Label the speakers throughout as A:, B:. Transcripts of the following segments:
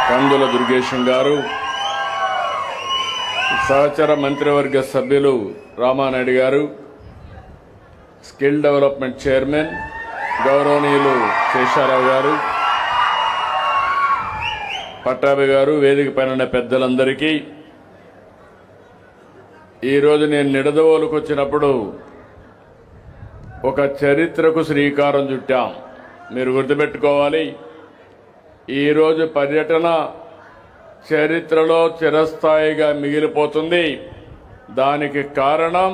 A: కందుల దుర్గేశం గారు, సహచర మంత్రివర్గ సభ్యులు రామానాయుడు గారు, స్కిల్ డెవలప్మెంట్ చైర్మన్ గౌరవనీయులు శేషారావు గారు, పట్టాభి గారు, వేదిక పైన ఉన్న పెద్దలందరికీ ఈరోజు నేను నిడదవోలుకు వచ్చినప్పుడు ఒక చరిత్రకు శ్రీకారం చుట్టాం. మీరు గుర్తుపెట్టుకోవాలి, ఈరోజు పర్యటన చరిత్రలో చిరస్థాయిగా మిగిలిపోతుంది. దానికి కారణం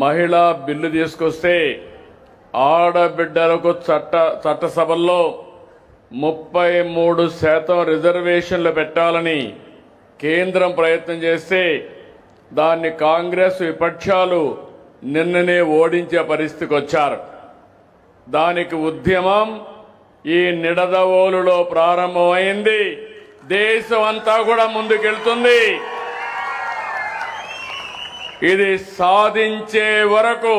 A: మహిళా బిల్లు తీసుకొస్తే ఆడబిడ్డలకు చట్టసభల్లో 33% రిజర్వేషన్లు పెట్టాలని కేంద్రం ప్రయత్నం చేస్తే దాన్ని కాంగ్రెస్ విపక్షాలు నిన్ననే ఓడించే పరిస్థితికి వచ్చారు. దానికి ఉద్యమం ఈ నిడదవోలులో ప్రారంభమైంది. దేశం అంతా కూడా ముందుకెళ్తుంది. ఇది సాధించే వరకు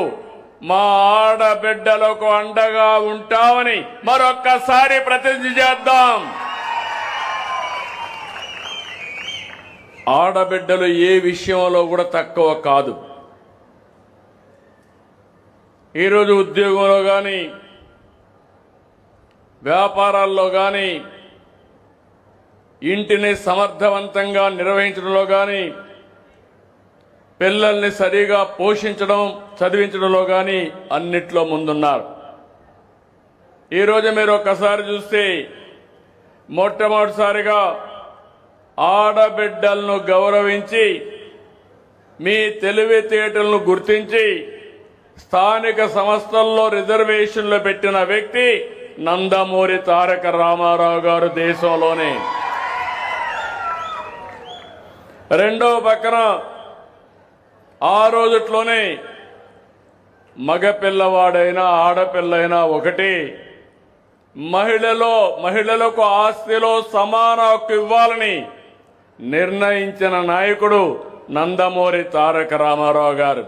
A: మా ఆడబిడ్డలకు అండగా ఉంటామని మరొక్కసారి ప్రతిజ్ఞ చేద్దాం. ఆడబిడ్డలు ఏ విషయంలో కూడా తక్కువ కాదు. ఈరోజు ఉద్యోగంలో కానీ, వ్యాపారాల్లో కానీ, ఇంటిని సమర్థవంతంగా నిర్వహించడంలో కానీ, పిల్లల్ని సరిగా పోషించడం, చదివించడంలో కానీ అన్నిట్లో ముందున్నారు. ఈరోజు మీరు ఒక్కసారి చూస్తే మొట్టమొదటిసారిగా ఆడబిడ్డలను గౌరవించి, మీ తెలివితేటలను గుర్తించి స్థానిక సంస్థల్లో రిజర్వేషన్లు పెట్టిన వ్యక్తి నందమూరి తారక రామారావు గారు దేశంలోనే. రెండో పక్కన ఆ రోజుట్లోనే మగపిల్లవాడైనా ఆడపిల్లైనా ఒకటి, మహిళలకు ఆస్తిలో సమాన హక్కు ఇవ్వాలని నిర్ణయించిన నాయకుడు నందమూరి తారక రామారావు గారు.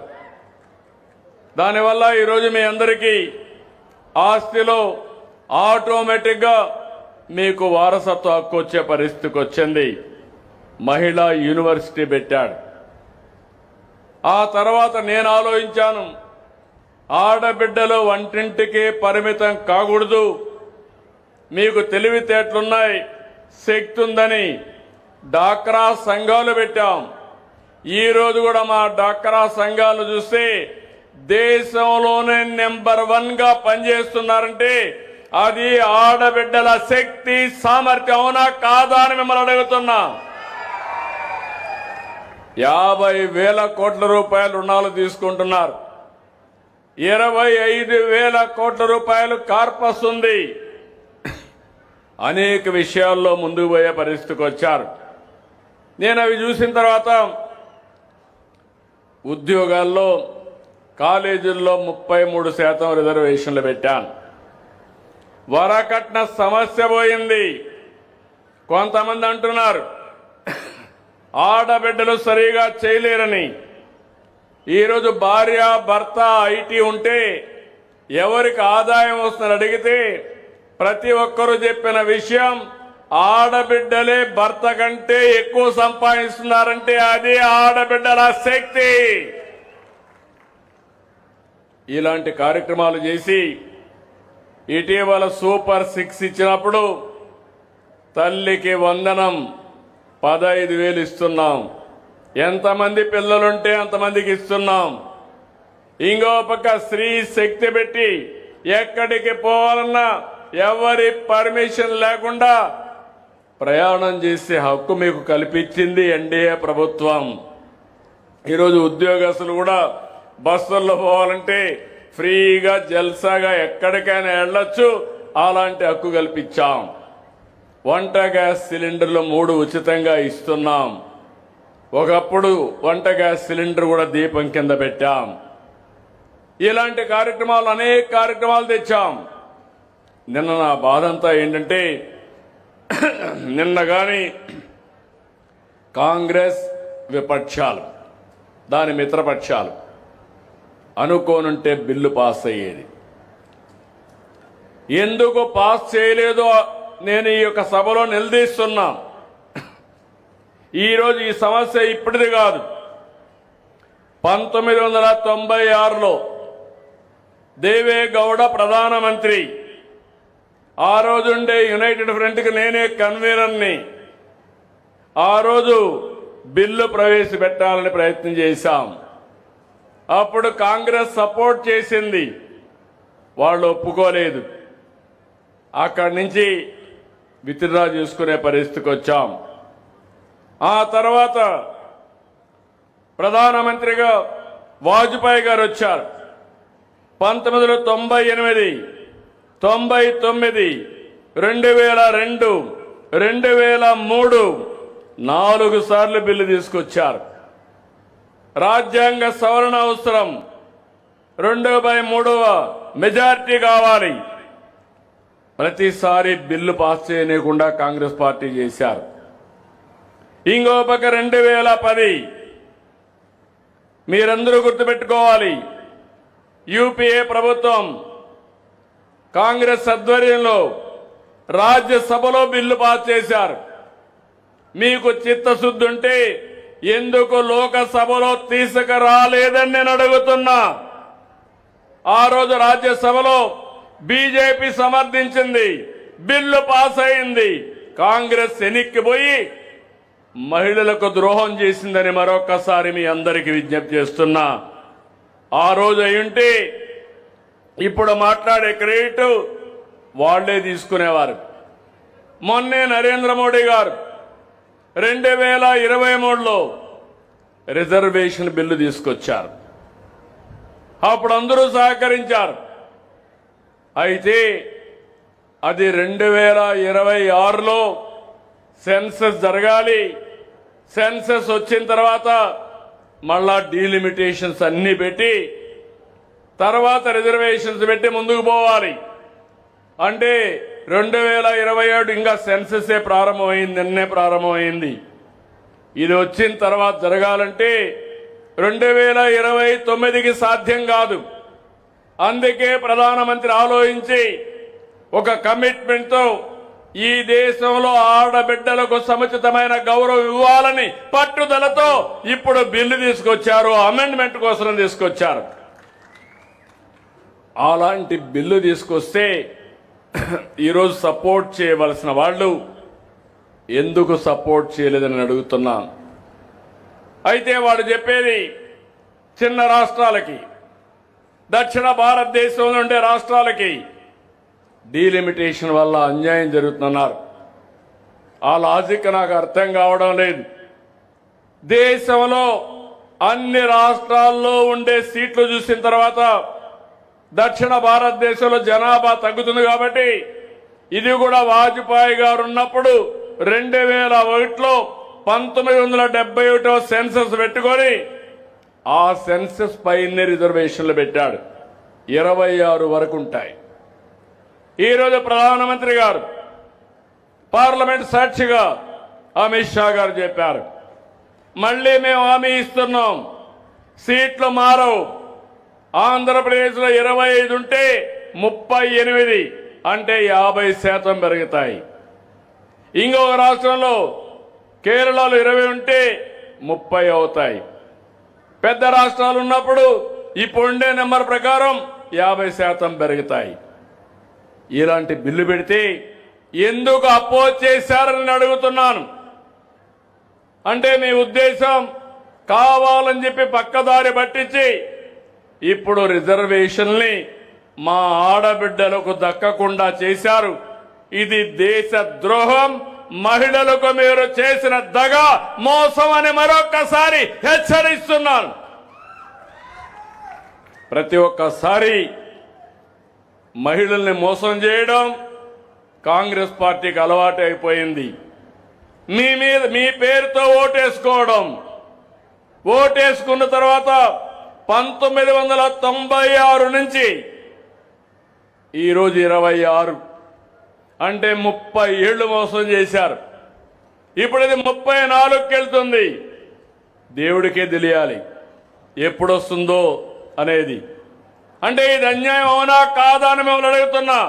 A: దానివల్ల ఈరోజు మీ అందరికీ ఆస్తిలో ఆటోమేటిక్గా మీకు వారసత్వ హక్కు వచ్చే పరిస్థితికి వచ్చింది. మహిళా యూనివర్సిటీ పెట్టాడు. ఆ తర్వాత నేను ఆలోచించాను, ఆడబిడ్డలు వంటింటికి పరిమితం కాకూడదు, మీకు తెలివితేటలున్నాయి, శక్తి ఉందని డాక్రా సంఘాలు పెట్టాం. ఈరోజు కూడా మా డాక్రా సంఘాలు చూస్తే దేశంలోనే నెంబర్ 1 గా పనిచేస్తున్నారంటే అది ఆడబిడ్డల శక్తి, సామర్థ్యం అవునా కాదా అని మిమ్మల్ని అడుగుతున్నా. 50,000 కోట్ల రూపాయలు రుణాలు తీసుకుంటున్నారు. 25,000 కోట్ల రూపాయలు కార్పస్ ఉంది. అనేక విషయాల్లో ముందుకు పోయే పరిస్థితికి వచ్చారు. నేను అవి చూసిన తర్వాత ఉద్యోగాల్లో, కాలేజీల్లో 33% రిజర్వేషన్లు పెట్టాను. వరకట్న సమస్య పోయింది. కొంతమంది అంటున్నారు ఆడబిడ్డలు సరిగా చేయలేరని. ఈరోజు భార్య భర్త ఐటీ ఉంటే ఎవరికి ఆదాయం వస్తుందని అడిగితే ప్రతి ఒక్కరూ చెప్పిన విషయం, ఆడబిడ్డలే భర్త కంటే ఎక్కువ సంపాదిస్తున్నారంటే అది ఆడబిడ్డల శక్తి. ఇలాంటి కార్యక్రమాలు చేసి ఇటీవల సూపర్ 6 ఇచ్చినప్పుడు తల్లికి వందనం 15,000 ఇస్తున్నాం. ఎంతమంది పిల్లలుంటే అంతమందికి ఇస్తున్నాం. ఇంకో పక్క స్త్రీ శక్తి పెట్టి ఎక్కడికి పోవాలన్నా ఎవరి పర్మిషన్ లేకుండా ప్రయాణం చేసే హక్కు మీకు కల్పించింది ఎన్డీఏ ప్రభుత్వం. ఈరోజు ఉద్యోగస్తులు కూడా బస్సుల్లో పోవాలంటే ఫ్రీగా జల్సాగా ఎక్కడికైనా వెళ్ళొచ్చు. అలాంటి హక్కు కల్పించాం. వంట గ్యాస్ సిలిండర్లు 3 ఉచితంగా ఇస్తున్నాం. ఒకప్పుడు వంట గ్యాస్ సిలిండర్ కూడా దీపం కింద పెట్టాం. ఇలాంటి కార్యక్రమాలు, అనేక కార్యక్రమాలు తెచ్చాం. నిన్న నా బాధంతా ఏంటంటే, నిన్న కానీ కాంగ్రెస్ విపక్షాలు, దాని మిత్రపక్షాలు అనుకోనుంటే బిల్లు పాస్ అయ్యేది. ఎందుకు పాస్ చేయలేదో నేను ఈ యొక్క సభలో నిలదీస్తున్నా. ఈరోజు ఈ సమస్య ఇప్పటిది కాదు. 1996లో దేవేగౌడ ప్రధానమంత్రి, ఆ రోజుండే యునైటెడ్ ఫ్రంట్కి నేనే కన్వీనర్ని. ఆ రోజు బిల్లు ప్రవేశపెట్టాలని ప్రయత్నం చేశాం. అప్పుడు కాంగ్రెస్ సపోర్ట్ చేసింది, వాళ్ళు ఒప్పుకోలేదు. అక్కడి నుంచి విత్డ్రా చేసుకునే పరిస్థితికి వచ్చాం. ఆ తర్వాత ప్రధానమంత్రిగా వాజ్పేయి గారు వచ్చారు. 1998, 99, 2002, 2003 4 సార్లు బిల్లు తీసుకొచ్చారు. రాజ్యాంగ సవరణ అవసరం, 2/3 మెజారిటీ కావాలి. ప్రతిసారి బిల్లు పాస్ చేయకుండా కాంగ్రెస్ పార్టీ చేశారు. ఇంకో పక్క 2010 మీరందరూ గుర్తుపెట్టుకోవాలి, యూపీఏ ప్రభుత్వం కాంగ్రెస్ ఆధ్వర్యంలో రాజ్యసభలో బిల్లు పాస్ చేశారు. మీకు చిత్తశుద్ధి ఉంటే ఎందుకు లోకసభలో తీసుకురాలేదని నేను అడుగుతున్నా. ఆ రోజు రాజ్యసభలో బీజేపీ సమర్థించింది, బిల్లు పాస్ అయింది. కాంగ్రెస్ ఎనిక్కిపోయి మహిళలకు ద్రోహం చేసిందని మరొకసారి మీ అందరికీ విజ్ఞప్తి చేస్తున్నా. ఆ రోజు అయ్యుంటే ఇప్పుడు మాట్లాడే క్రెడిట్ వాళ్లే తీసుకునేవారు. మొన్నే నరేంద్ర మోడీ గారు 2023లో రిజర్వేషన్ బిల్లు తీసుకొచ్చారు. అప్పుడు అందరూ సహకరించారు. అయితే అది 2026లో సెన్సస్ జరగాలి. సెన్సస్ వచ్చిన తర్వాత మళ్ళా డీలిమిటేషన్స్ అన్ని పెట్టి తర్వాత రిజర్వేషన్స్ పెట్టి ముందుకు పోవాలి. అంటే 2027 ఇంకా సెన్ససే ప్రారంభమైంది, నిన్నే ప్రారంభమైంది. ఇది వచ్చిన తర్వాత జరగాలంటే 2029కి సాధ్యం కాదు. అందుకే ప్రధానమంత్రి ఆలోచించి ఒక కమిట్మెంట్తో ఈ దేశంలో ఆడబిడ్డలకు సముచితమైన గౌరవం ఇవ్వాలని పట్టుదలతో ఇప్పుడు బిల్లు తీసుకొచ్చారు, అమెండ్మెంట్ కోసం తీసుకొచ్చారు. అలాంటి బిల్లు తీసుకొస్తే ఈరోజు సపోర్ట్ చేయవలసిన వాళ్ళు ఎందుకు సపోర్ట్ చేయలేదని అడుగుతున్నాను. అయితే వాడు చెప్పేది చిన్న రాష్ట్రాలకి, దక్షిణ భారతదేశంలో ఉండే రాష్ట్రాలకి డీలిమిటేషన్ వల్ల అన్యాయం జరుగుతున్నారు. ఆ లాజిక్ నాకు అర్థం కావడం లేదు. దేశంలో అన్ని రాష్ట్రాల్లో ఉండే సీట్లు చూసిన తర్వాత దక్షిణ భారతదేశంలో జనాభా తగ్గుతుంది కాబట్టి ఇది కూడా వాజ్పేయి గారు ఉన్నప్పుడు 2001లో 1971వ సెన్సస్ పెట్టుకొని ఆ సెన్సస్ పైనే రిజర్వేషన్లు పెట్టాడు. 26 వరకు ఉంటాయి. ఈరోజు ప్రధానమంత్రి గారు పార్లమెంట్ సాక్షిగా అమిత్ షా గారు చెప్పారు, మళ్ళీ మేము హామీ ఇస్తున్నాం, సీట్లు మారవు. ఆంధ్రప్రదేశ్లో 25 ఉంటే 38 అంటే 50% పెరుగుతాయి. ఇంకొక రాష్ట్రంలో కేరళలో 20 ఉంటే 30 అవుతాయి. పెద్ద రాష్ట్రాలు ఉన్నప్పుడు ఇప్పుడుండే నెంబర్ ప్రకారం 50% పెరుగుతాయి. ఇలాంటి బిల్లు పెడితే ఎందుకు అపోజ్ చేశారని అడుగుతున్నాను. అంటే మీ ఉద్దేశం కావాలని చెప్పి పక్కదారి పట్టించి ఇప్పుడు రిజర్వేషన్ని మా ఆడబిడ్డలకు దక్కకుండా చేశారు. ఇది దేశ ద్రోహం, మహిళలకు మీరు చేసిన దగా, మోసం అని మరొక్కసారి హెచ్చరిస్తున్నాను. ప్రతి ఒక్కసారి మహిళల్ని మోసం చేయడం కాంగ్రెస్ పార్టీకి అలవాటు అయిపోయింది. మీ పేరుతో ఓటేసుకోవడం. ఓటేసుకున్న తర్వాత 1996 నుంచి ఈరోజు 26 అంటే 30 ఏళ్లు మోసం చేశారు. ఇప్పుడు ఇది 34కి వెళ్తుంది. దేవుడికే తెలియాలి ఎప్పుడొస్తుందో అనేది. అంటే ఇది అన్యాయం అవునా కాదా అని మిమ్మల్ని అడుగుతున్నా.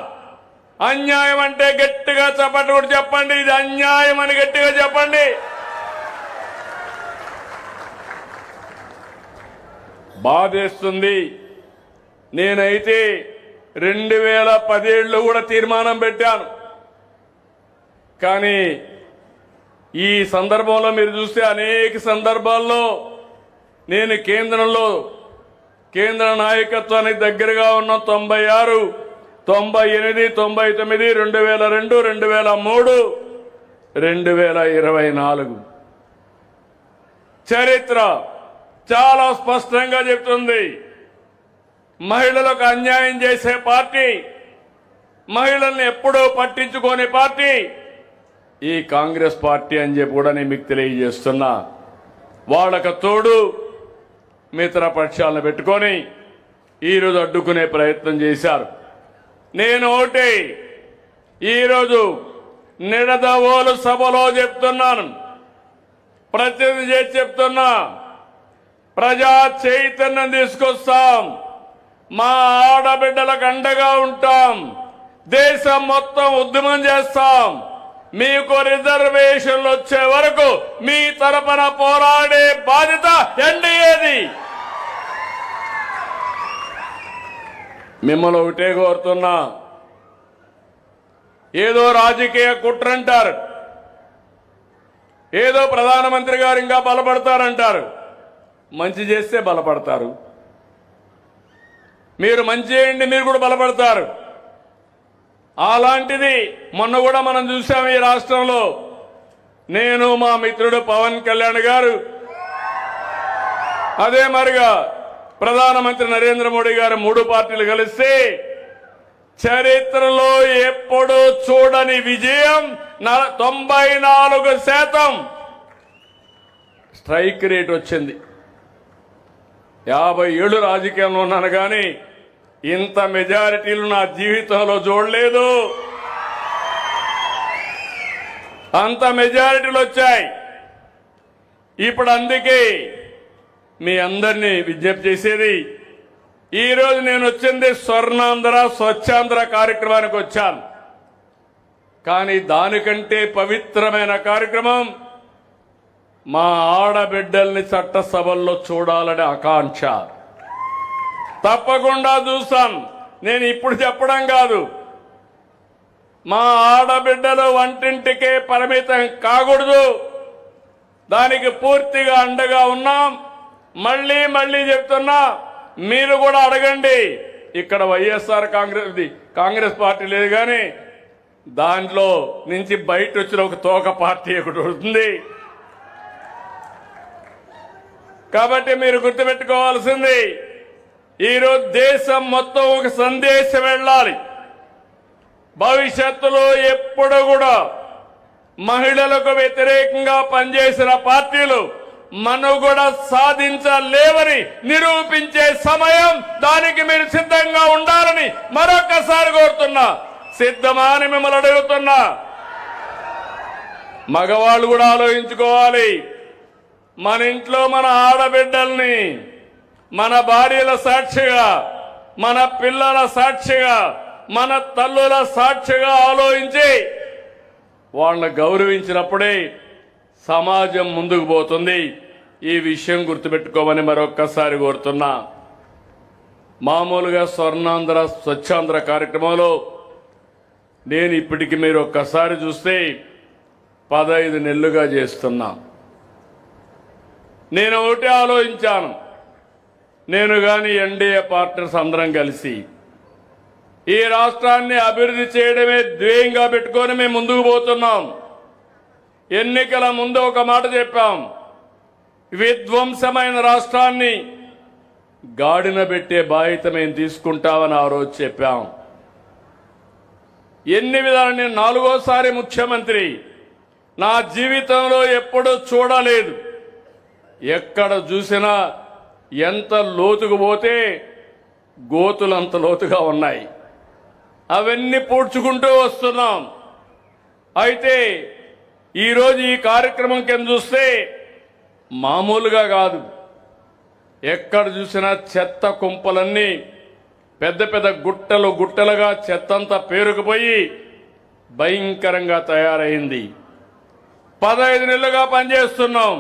A: అన్యాయం అంటే గట్టిగా చప్పట్లు కూడా చెప్పండి. ఇది అన్యాయం అని గట్టిగా చెప్పండి. బాధేస్తుంది. నేనైతే 2017లో కూడా తీర్మానం పెట్టాను. కానీ ఈ సందర్భంలో మీరు చూస్తే అనేక సందర్భాల్లో నేను కేంద్ర నాయకత్వానికి దగ్గరగా ఉన్న 96, 98, 99, 2002, 2003, 2024 చరిత్ర చాలా స్పష్టంగా చెప్తుంది. మహిళలకు అన్యాయం చేసే పార్టీ, మహిళల్ని ఎప్పుడూ పట్టించుకోని పార్టీ ఈ కాంగ్రెస్ పార్టీ అని చెప్పి కూడా నేను మీకు తెలియజేస్తున్నా. వాళ్ళకు తోడు మిత్రపక్షాలను పెట్టుకొని ఈరోజు అడ్డుకునే ప్రయత్నం చేశారు. నేను ఒకటి ఈరోజు నిడదవోలు సభలో చెప్తున్నాను, ప్రతినిధి చేసి చెప్తున్నా, ప్రజా చైతన్యం తీసుకొస్తాం, మా ఆడబిడ్డలకు అండగా ఉంటాం, దేశం మొత్తం ఉద్యమం చేస్తాం, మీకు రిజర్వేషన్లు వచ్చే వరకు మీ తరపున పోరాడే బాధ్యత ఎన్డీఏది. మిమ్మల్ని ఒకటే కోరుతున్నా, ఏదో రాజకీయ కుట్రంటారు, ఏదో ప్రధానమంత్రి గారు ఇంకా బలపడతారంటారు. మంచి చేస్తే బలపడతారు, మీరు మంచి చేయండి, మీరు కూడా బలపడతారు. అలాంటిది మొన్న కూడా మనం చూసాం ఈ రాష్ట్రంలో. నేను మా మిత్రుడు పవన్ కళ్యాణ్ గారు, అదే మరిగా ప్రధానమంత్రి నరేంద్ర మోడీ గారు 3 పార్టీలు కలిస్తే చరిత్రలో ఎప్పుడూ చూడని విజయం 94% స్ట్రైక్ రేట్ వచ్చింది. 50 ఏళ్ళు రాజకీయంలో ఉన్నాను కానీ ఇంత మెజారిటీలు నా జీవితంలో చూడలేదు. అంత మెజారిటీలు వచ్చాయి. ఇప్పుడు అందుకే మీ అందరినీ విజ్ఞప్తి చేసేది, ఈరోజు నేను వచ్చింది స్వర్ణాంధ్ర స్వచ్ఛాంధ్ర కార్యక్రమానికి వచ్చాను. కానీ దానికంటే పవిత్రమైన కార్యక్రమం మా ఆడబిడ్డల్ని చట్టసభల్లో చూడాలనే ఆకాంక్ష. తప్పకుండా చూస్తాను. నేను ఇప్పుడు చెప్పడం కాదు, మా ఆడబిడ్డలు వంటింటికే పరిమితం కాకూడదు, దానికి పూర్తిగా అండగా ఉన్నాం. మళ్ళీ చెప్తున్నా, మీరు కూడా అడగండి. ఇక్కడ వైఎస్ఆర్ కాంగ్రెస్ పార్టీ లేదు కానీ దాంట్లో నుంచి బయట వచ్చిన ఒక తోక పార్టీ ఒకటి ఉంటుంది. కాబట్టి మీరు గుర్తుపెట్టుకోవాల్సింది, ఈరోజు దేశం మొత్తం ఒక సందేశం వెళ్ళాలి. భవిష్యత్తులో ఎప్పుడు కూడా మహిళలకు వ్యతిరేకంగా పనిచేసిన పార్టీలు మనుగడ సాధించలేవని నిరూపించే సమయం, దానికి మీరు సిద్ధంగా ఉండాలని మరొకసారి కోరుతున్నా. సిద్ధమా అని మిమ్మల్ని అడుగుతున్నా. మగవాళ్ళు కూడా ఆలోచించుకోవాలి. మన ఇంట్లో మన ఆడబిడ్డల్ని మన భార్యల సాక్షిగా, మన పిల్లల సాక్షిగా, మన తల్లుల సాక్షిగా ఆలోచించి వాళ్ళని గౌరవించినప్పుడే సమాజం ముందుకు పోతుంది. ఈ విషయం గుర్తుపెట్టుకోమని మరొక్కసారి కోరుతున్నా. మామూలుగా స్వర్ణాంధ్ర స్వచ్ఛాంధ్ర కార్యక్రమంలో నేను ఇప్పటికి మీరు ఒక్కసారి చూస్తే 15 నెలలుగా చేస్తున్నా. నేను ఒకటే ఆలోచించాను, నేను కానీ ఎన్డీఏ పార్ట్నర్స్ అందరం కలిసి ఈ రాష్ట్రాన్ని అభివృద్ధి చేయడమే ధ్యేయంగా పెట్టుకొని మేము ముందుకు పోతున్నాం. ఎన్నికల ముందు ఒక మాట చెప్పాం, విధ్వంసమైన రాష్ట్రాన్ని గాడిన పెట్టే బాధ్యత మేము తీసుకుంటామని ఆ రోజు చెప్పాం. ఎన్ని విధాలు నేను 4వసారి ముఖ్యమంత్రి, నా జీవితంలో ఎప్పుడూ చూడలేదు. ఎక్కడ చూసినా ఎంత లోతుకు పోతే గోతులు అంత లోతుగా ఉన్నాయి. అవన్నీ పూడ్చుకుంటూ వస్తున్నాం. అయితే ఈరోజు ఈ కార్యక్రమం కింద చూస్తే మామూలుగా కాదు, ఎక్కడ చూసినా చెత్త కుంపలన్నీ పెద్ద పెద్ద గుట్టలు గుట్టలుగా చెత్తంతా పేరుకుపోయి భయంకరంగా తయారైంది. 15 నెలలుగా పనిచేస్తున్నాం.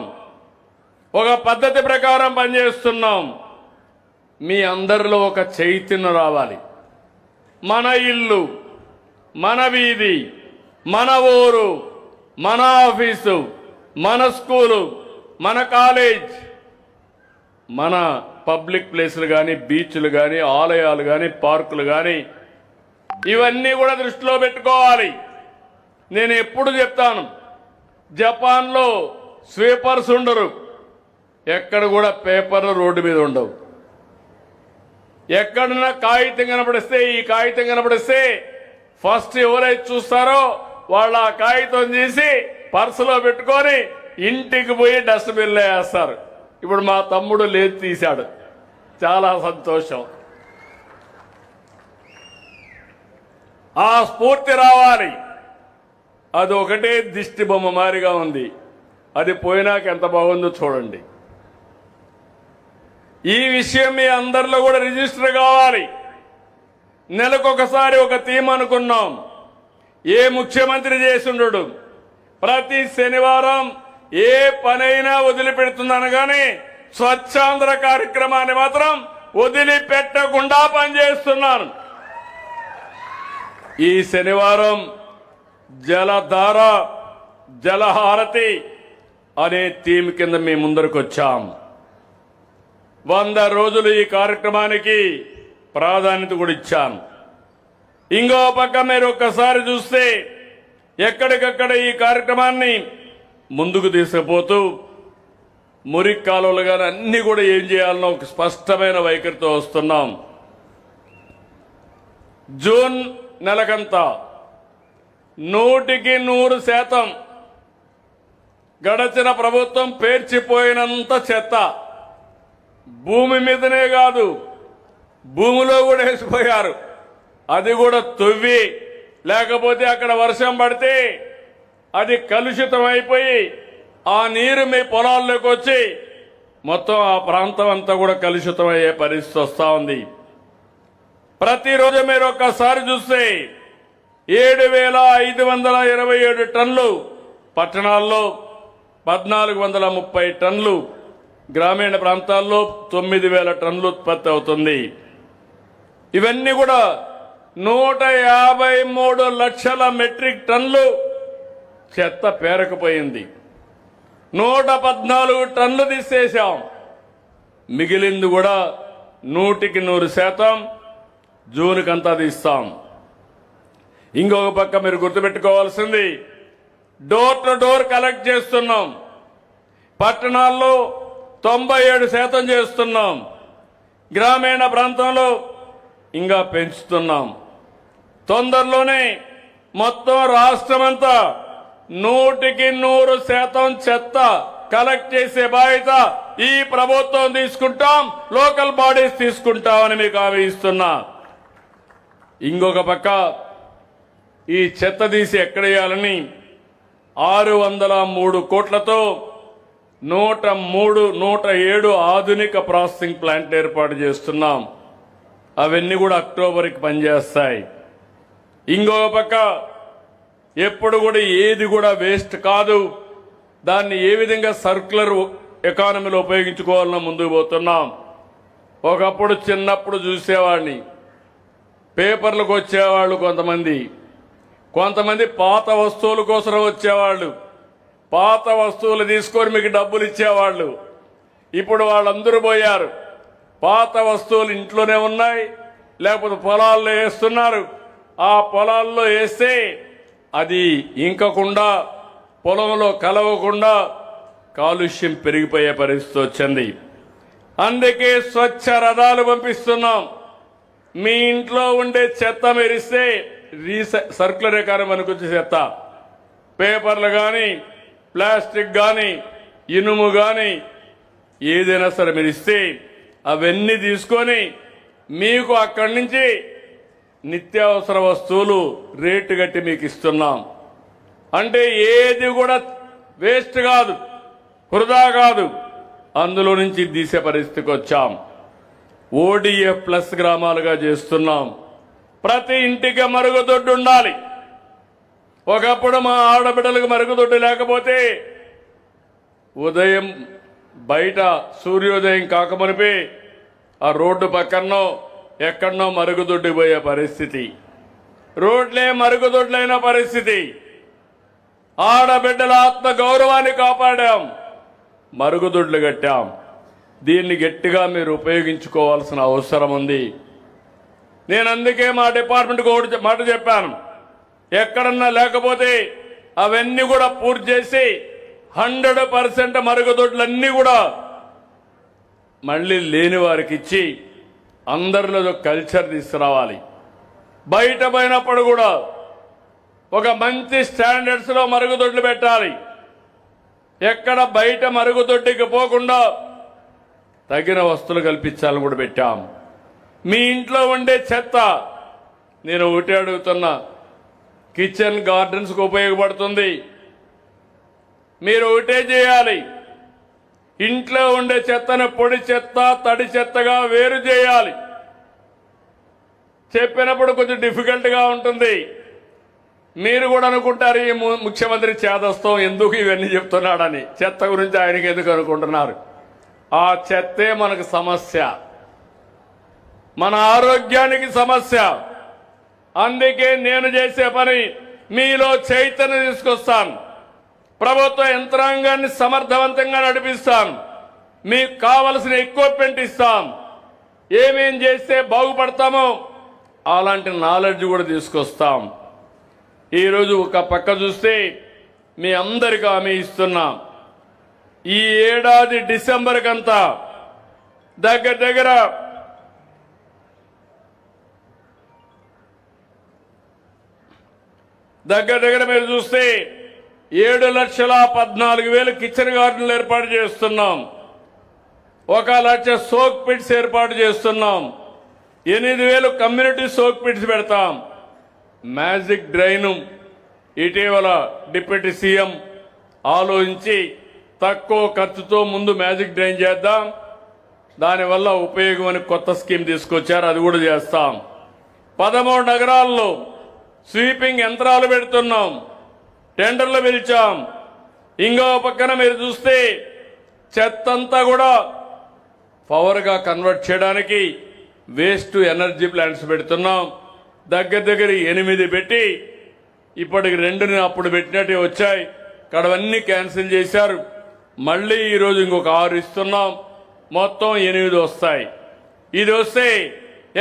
A: ఒక పద్ధతి ప్రకారం పనిచేస్తున్నాం. మీ అందరిలో ఒక చైతన్యం రావాలి. మన ఇల్లు, మన వీధి, మన ఊరు, మన ఆఫీసు, మన స్కూలు, మన కాలేజ్, మన పబ్లిక్ ప్లేసులు కానీ, బీచ్లు కానీ, ఆలయాలు కానీ, పార్కులు కానీ, ఇవన్నీ కూడా దృష్టిలో పెట్టుకోవాలి. నేను ఎప్పుడు చెప్తాను, జపాన్లో స్వీపర్స్ ఉండరు. ఎక్కడ కూడా పేపర్లు రోడ్డు మీద ఉండవు. ఎక్కడన్నా కాగితం కనపడిస్తే, ఈ కాగితం కనపడిస్తే ఫస్ట్ ఎవరైతే చూస్తారో వాళ్ళు ఆ కాగితం తీసి పర్సులో పెట్టుకొని ఇంటికి పోయి డస్ట్బిన్లో వేస్తారు. ఇప్పుడు మా తమ్ముడు లేదు, తీశాడు. చాలా సంతోషం. ఆ స్ఫూర్తి రావాలి. అది ఒకటే దిష్టి బొమ్మ మారిగా ఉంది. అది పోయినాక ఎంత బాగుందో చూడండి. ఈ విషయం మీ అందరిలో కూడా రిజిస్టర్ కావాలి. నెలకొకసారి ఒక థీమ్ అనుకున్నాం. ఏ ముఖ్యమంత్రి చేసుండడు ప్రతి శనివారం ఏ పనైనా వదిలిపెడుతుందనగానే స్వచ్ఛాంధ్ర కార్యక్రమాన్ని మాత్రం వదిలిపెట్టకుండా పనిచేస్తున్నాను. ఈ శనివారం జలధార జలహారతి అనే థీమ్ కింద మీ ముందరకు వచ్చాం. 100 రోజులు ఈ కార్యక్రమానికి ప్రాధాన్యత కూడా ఇచ్చాం. ఇంకో పక్క మీరు ఒక్కసారి చూస్తే ఎక్కడికక్కడ ఈ కార్యక్రమాన్ని ముందుకు తీసుకుపోతూ మురికి కాలువలు కానీ అన్ని కూడా ఏం చేయాలనో ఒక స్పష్టమైన వైఖరితో వస్తున్నాం. జూన్ నెలకంతా 100% గడచిన ప్రభుత్వం పేర్చిపోయినంత చెత్త భూమి మీదనే కాదు భూమిలో కూడా వేసిపోయారు. అది కూడా తవ్వి, లేకపోతే అక్కడ వర్షం పడితే అది కలుషితం అయిపోయి ఆ నీరు మీ పొలాల్లోకి వచ్చి మొత్తం ఆ ప్రాంతం అంతా కూడా కలుషితం అయ్యే పరిస్థితి వస్తూ ఉంది. ప్రతిరోజు మీరు ఒక్కసారి చూస్తే 7,527 టన్నులు పట్టణాల్లో, 1,430 టన్నులు గ్రామీణ ప్రాంతాల్లో, 9,000 టన్నులు ఉత్పత్తి అవుతుంది. ఇవన్నీ కూడా 153 లక్షల మెట్రిక్ టన్నులు చెత్త పేరకపోయింది. 114 టన్నులు తీసేశాం. మిగిలింది కూడా 100% జూన్కంతా తీస్తాం. ఇంకొక పక్క మీరు గుర్తుపెట్టుకోవాల్సింది, డోర్ టు డోర్ కలెక్ట్ చేస్తున్నాం. పట్టణాల్లో 97% చేస్తున్నాం. గ్రామీణ ప్రాంతంలో ఇంకా పెంచుతున్నాం. తొందరలోనే మొత్తం రాష్ట్రమంతా 100% చెత్త కలెక్ట్ చేసే బాధ్యత ఈ ప్రభుత్వం తీసుకుంటాం, లోకల్ బాడీస్ తీసుకుంటామని మీకు హామీ ఇస్తున్నా. ఇంకొక పక్క ఈ చెత్త తీసి ఎక్కడ వేయాలని 603 కోట్లతో 107 ఆధునిక ప్రాసెసింగ్ ప్లాంట్ ఏర్పాటు చేస్తున్నాం. అవన్నీ కూడా అక్టోబర్కి పనిచేస్తాయి. ఇంకొక పక్క ఎప్పుడు కూడా ఏది కూడా వేస్ట్ కాదు, దాన్ని ఏ విధంగా సర్క్యులర్ ఎకానమీలో ఉపయోగించుకోవాలన్నా ముందుకు పోతున్నాం. ఒకప్పుడు చిన్నప్పుడు చూసేవాడిని, పేపర్లకు వచ్చేవాళ్ళు కొంతమంది పాత వస్తువుల కోసం వచ్చేవాళ్ళు, పాత వస్తువులు తీసుకొని మీకు డబ్బులు ఇచ్చేవాళ్ళు. ఇప్పుడు వాళ్ళందరూ పోయారు. పాత వస్తువులు ఇంట్లోనే ఉన్నాయి, లేకపోతే పొలాల్లో వేస్తున్నారు. ఆ పొలాల్లో వేస్తే అది ఇంకకుండా, పొలంలో కలవకుండా కాలుష్యం పెరిగిపోయే పరిస్థితి వచ్చింది. అందుకే స్వచ్ఛ రథాలు పంపిస్తున్నాం. మీ ఇంట్లో ఉండే చెత్త మెరిస్తే సర్క్యులర్ ఎకానమీ అనుకొచ్చే చెత్త, పేపర్లు కానీ, ప్లాస్టిక్ కానీ, ఇనుము కానీ ఏదైనా సరే మెరిస్తే అవన్నీ తీసుకొని మీకు అక్కడి నుంచి నిత్యావసర వస్తువులు రేటు కట్టి మీకు ఇస్తున్నాం. అంటే ఏది కూడా వేస్ట్ కాదు, వృధా కాదు, అందులో నుంచి తీసే పరిస్థితికి వచ్చాం. ODF ప్లస్ గ్రామాలుగా చేస్తున్నాం. ప్రతి ఇంటికి మరుగుదొడ్డు ఉండాలి. ఒకప్పుడు మా ఆడబిడ్డలకు మరుగుదొడ్డు లేకపోతే ఉదయం బయట సూర్యోదయం కాకమునిపే ఆ రోడ్డు పక్కనో ఎక్కడనో మరుగుదొడ్డు పోయే పరిస్థితి, రోడ్లే మరుగుదొడ్లైన పరిస్థితి. ఆడబిడ్డల ఆత్మ గౌరవాన్ని కాపాడాం, మరుగుదొడ్లు కట్టాం. దీన్ని గట్టిగా మీరు ఉపయోగించుకోవాల్సిన అవసరం ఉంది. నేను అందుకే మా డిపార్ట్మెంట్కి ఒకటి మాట చెప్పాను, ఎక్కడన్నా లేకపోతే అవన్నీ కూడా పూర్తి చేసి 100% మరుగుదొడ్లన్నీ కూడా మళ్ళీ లేని వారికి ఇచ్చి అందరిలో కల్చర్ తీసుకురావాలి. బయట పోయినప్పుడు కూడా ఒక మంచి స్టాండర్డ్స్లో మరుగుదొడ్లు పెట్టాలి. ఎక్కడ బయట మరుగుదొడ్డికి పోకుండా తగిన వస్తువులు కల్పించాలని కూడా పెట్టాం. మీ ఇంట్లో ఉండే చెత్త నేను ఒకటి అడుగుతున్నా, కిచెన్ గార్డెన్స్కి ఉపయోగపడుతుంది. మీరు ఒకటే చేయాలి, ఇంట్లో ఉండే చెత్తను పొడి చెత్త తడి చెత్తగా వేరు చేయాలి. చెప్పినప్పుడు కొంచెం డిఫికల్ట్గా ఉంటుంది. మీరు కూడా అనుకుంటారు ఈ ముఖ్యమంత్రి చేదస్తం ఎందుకు ఇవన్నీ చెప్తున్నాడని. చెత్త గురించి ఆయనకి ఎందుకు అనుకుంటున్నారు? ఆ చెత్తే మనకు సమస్య, మన ఆరోగ్యానికి సమస్య. అందుకే నేను చేసే పని మీలో చైతన్యం తీసుకొస్తాను. ప్రభుత్వ యంత్రాంగాన్ని సమర్థవంతంగా నడిపిస్తాం. మీకు కావలసిన ఎక్విప్మెంట్ ఇస్తాం. ఏమేం చేస్తే బాగుపడతామో అలాంటి నాలెడ్జ్ కూడా తీసుకొస్తాం. ఈరోజు ఒక పక్క చూస్తే మీ అందరికీ హామీ ఇస్తున్నాం, ఈ ఏడాది డిసెంబర్ కంతా దగ్గర మీరు చూస్తే 7,14,000 కిచెన్ గార్డెన్లు ఏర్పాటు చేస్తున్నాం. 1,00,000 సోక్ పిట్స్ ఏర్పాటు చేస్తున్నాం. 8,000 కమ్యూనిటీ సోక్ పిట్స్ పెడతాం. మ్యాజిక్ డ్రైన్ ఇటీవల డిప్యూటీ సీఎం ఆలోచించి తక్కువ ఖర్చుతో ముందు మ్యాజిక్ డ్రైన్ చేద్దాం, దానివల్ల ఉపయోగం అని కొత్త స్కీమ్ తీసుకొచ్చారు, అది కూడా చేస్తాం. 13 నగరాల్లో స్వీపింగ్ యంత్రాలు పెడుతున్నాం, టెండర్లు పిలిచాం. ఇంకో పక్కన మీరు చూస్తే చెత్తంతా కూడా పవర్గా కన్వర్ట్ చేయడానికి వేస్ట్ టు ఎనర్జీ ప్లాంట్స్ పెడుతున్నాం. దగ్గర 8 పెట్టి ఇప్పటికి 2 అప్పుడు పెట్టినట్టు వచ్చాయి, కడవన్నీ క్యాన్సిల్ చేశారు. మళ్ళీ ఈరోజు ఇంకొక 6 ఇస్తున్నాం, మొత్తం 8 వస్తాయి. ఇది వస్తే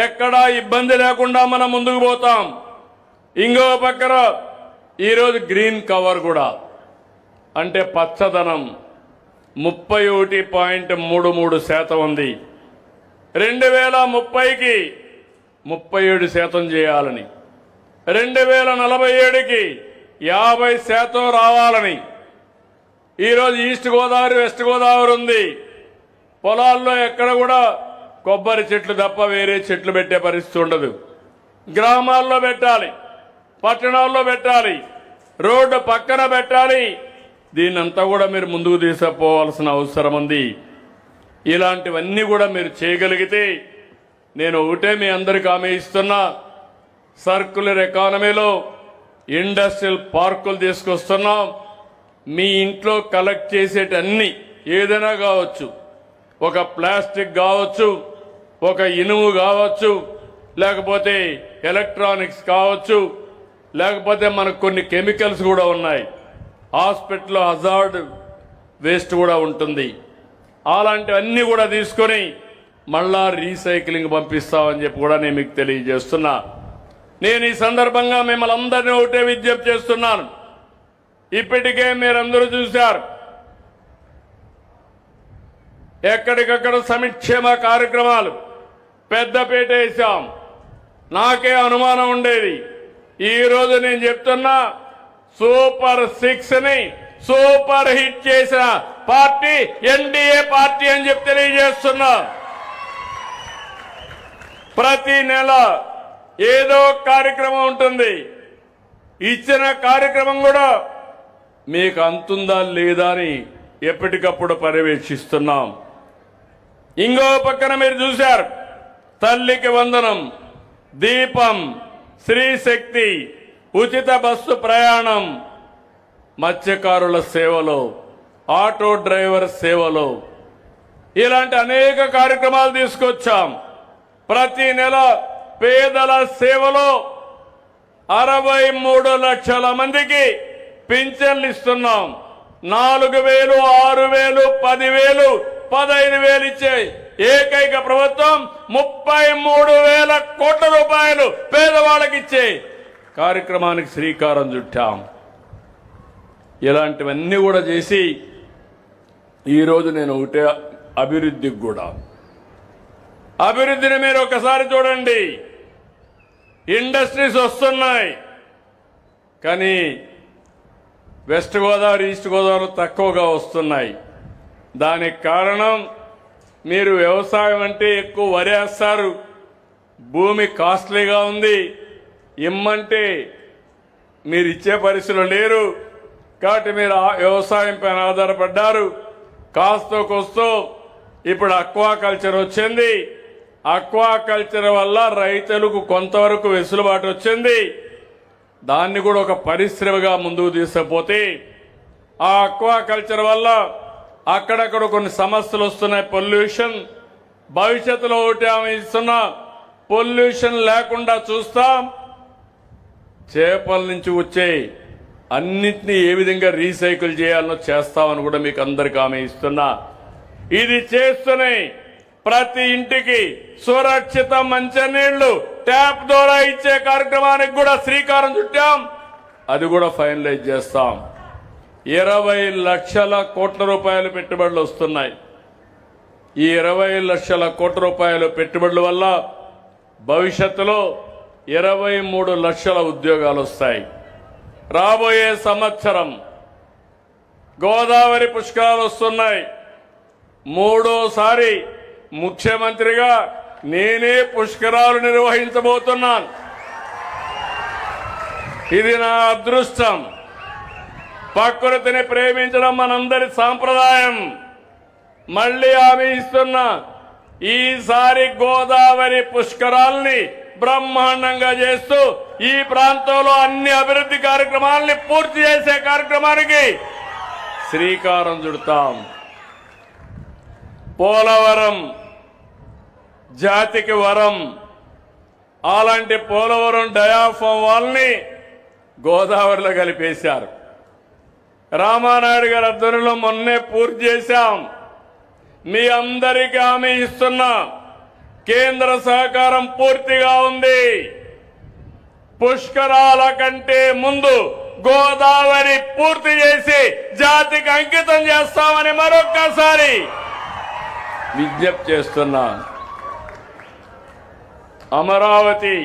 A: ఎక్కడా ఇబ్బంది లేకుండా మనం ముందుకు పోతాం. ఇంకో పక్కన ఈరోజు గ్రీన్ కవర్ కూడా అంటే పచ్చదనం 31.33% ఉంది. 2030కి 37% చేయాలని, 2047కి 50% రావాలని. ఈరోజు ఈస్ట్ గోదావరి వెస్ట్ గోదావరి ఉంది. పొలాల్లో ఎక్కడ కూడా కొబ్బరి చెట్లు తప్ప వేరే చెట్లు పెట్టే పరిస్థితి ఉండదు. గ్రామాల్లో పెట్టాలి, పట్టణాల్లో పెట్టాలి, రోడ్డు పక్కన పెట్టాలి. దీన్నంతా కూడా మీరు ముందుకు తీసుకుపోవాల్సిన అవసరం ఉంది. ఇలాంటివన్నీ కూడా మీరు చేయగలిగితే నేను ఒకటే మీ అందరికీ హామీ ఇస్తున్నా, సర్క్యులర్ ఎకానమీలో ఇండస్ట్రియల్ పార్కులు తీసుకొస్తున్నాం. మీ ఇంట్లో కలెక్ట్ చేసేటన్ని ఏదైనా కావచ్చు, ఒక ప్లాస్టిక్ కావచ్చు, ఒక ఇనుము కావచ్చు, లేకపోతే ఎలక్ట్రానిక్స్ కావచ్చు, లేకపోతే మనకు కొన్ని కెమికల్స్ కూడా ఉన్నాయి. హాస్పిటల్లో హజార్డ్ వేస్ట్ కూడా ఉంటుంది. అలాంటివన్నీ కూడా తీసుకొని మళ్ళా రీసైక్లింగ్ పంపిస్తామని చెప్పి కూడా నేను మీకు తెలియజేస్తున్నా. నేను ఈ సందర్భంగా మిమ్మల్ని అందరినీ ఒకటే విజ్ఞప్తి చేస్తున్నాను. ఇప్పటికే మీరందరూ చూశారు, ఎక్కడికక్కడ సంక్షేమ కార్యక్రమాలు పెద్దపీట వేశాం. నాకే అనుమానం ఉండేది, ఈ రోజు నేను చెప్తున్నా, సూపర్ 6ని సూపర్ హిట్ చేసిన పార్టీ ఎన్డీఏ పార్టీ అని చెప్పి తెలియజేస్తున్నా. ప్రతి నెల ఏదో కార్యక్రమం ఉంటుంది. ఇచ్చిన కార్యక్రమం కూడా మీకు అంతుందా లేదా అని ఎప్పటికప్పుడు పర్యవేక్షిస్తున్నాం. ఇంకో పక్కన మీరు చూశారు, తల్లికి వందనం, దీపం, శ్రీశక్తి, ఉచిత బస్సు ప్రయాణం, మత్స్యకారుల సేవలో, ఆటో డ్రైవర్ సేవలో ఇలాంటి అనేక కార్యక్రమాలు తీసుకొచ్చాం. ప్రతి నెల పేదల సేవలో 63 లక్షల మందికి పింఛన్లు ఇస్తున్నాం. 4,000, 6,000, 10,000, 15,000 ఇచ్చే ఏకైక ప్రభుత్వం 33,000 కోట్ల రూపాయలు పేదవాళ్ళకి ఇచ్చే కార్యక్రమానికి శ్రీకారం చుట్టాం. ఇలాంటివన్నీ కూడా చేసి ఈరోజు నేను ఒకటే అభివృద్ధికి కూడా, అభివృద్ధిని మీరు ఒకసారి చూడండి. ఇండస్ట్రీస్ వస్తున్నాయి, కానీ వెస్ట్ గోదావరి, ఈస్ట్ గోదావరి తక్కువగా వస్తున్నాయి. దానికి కారణం మీరు వ్యవసాయం అంటే ఎక్కువ వరేస్తారు, భూమి కాస్ట్లీగా ఉంది, ఇమ్మంటే మీరు ఇచ్చే పరిస్థితులు లేరు. కాబట్టి మీరు వ్యవసాయం పైన ఆధారపడ్డారు. కాస్తో కోస్తో ఇప్పుడు అక్వాకల్చర్ వచ్చింది. అక్వాకల్చర్ వల్ల రైతులకు కొంతవరకు వెసులుబాటు వచ్చింది. దాన్ని కూడా ఒక పరిశ్రమగా ముందుకు తీసుకుపోతే ఆ అక్వాకల్చర్ వల్ల అక్కడక్కడ కొన్ని సమస్యలు వస్తున్నాయి. పొల్యూషన్, భవిష్యత్తులో ఒకటి ఆమె ఇస్తున్న పొల్యూషన్ లేకుండా చూస్తాం. చేపల నుంచి వచ్చే అన్నింటినీ ఏ విధంగా రీసైకిల్ చేయాలనో చేస్తామని కూడా మీకు అందరికీ ఆమె ఇస్తున్నా. ఇది చేస్తూనే ప్రతి ఇంటికి సురక్షిత మంచినీళ్లు ట్యాప్ ద్వారా ఇచ్చే కార్యక్రమానికి కూడా శ్రీకారం చుట్టాం. అది కూడా ఫైనలైజ్ చేస్తాం. 20 లక్షల కోట్ల రూపాయలు పెట్టుబడులు వస్తున్నాయి. ఈ 20 లక్షల కోట్ల రూపాయలు పెట్టుబడుల వల్ల భవిష్యత్తులో 23 లక్షల ఉద్యోగాలు వస్తాయి. రాబోయే సంవత్సరం గోదావరి పుష్కరాలు వస్తున్నాయి. 3వ ముఖ్యమంత్రిగా నేనే పుష్కరాలు నిర్వహించబోతున్నాను. ఇది నా అదృష్టం. ప్రకృతిని ప్రేమించడం మనందరి సాంప్రదాయం. మళ్ళీ హామీ ఇస్తున్నా, ఈసారి గోదావరి పుష్కరాల్ని బ్రహ్మాండంగా చేస్తూ ఈ ప్రాంతంలో అన్ని అభివృద్ధి కార్యక్రమాలని పూర్తి చేసే కార్యక్రమానికి శ్రీకారం చుడతాం. పోలవరం జాతికి వరం. అలాంటి పోలవరం డయాఫామ్ వాళ్ళని గోదావరిలో కలిపేశారు. రామానాయుడు గారి ఆధ్వర్యంలో మొన్నే పూర్తి చేశాం. మీ అందరికీ హామీ ఇస్తున్నా, కేంద్ర సహకారం పూర్తిగా ఉంది. పుష్కరాల కంటే ముందు గోదావరి పూర్తి చేసి జాతికి అంకితం చేస్తామని మరొక్కసారి విజ్ఞప్తి చేస్తున్నాను. అమరావతి,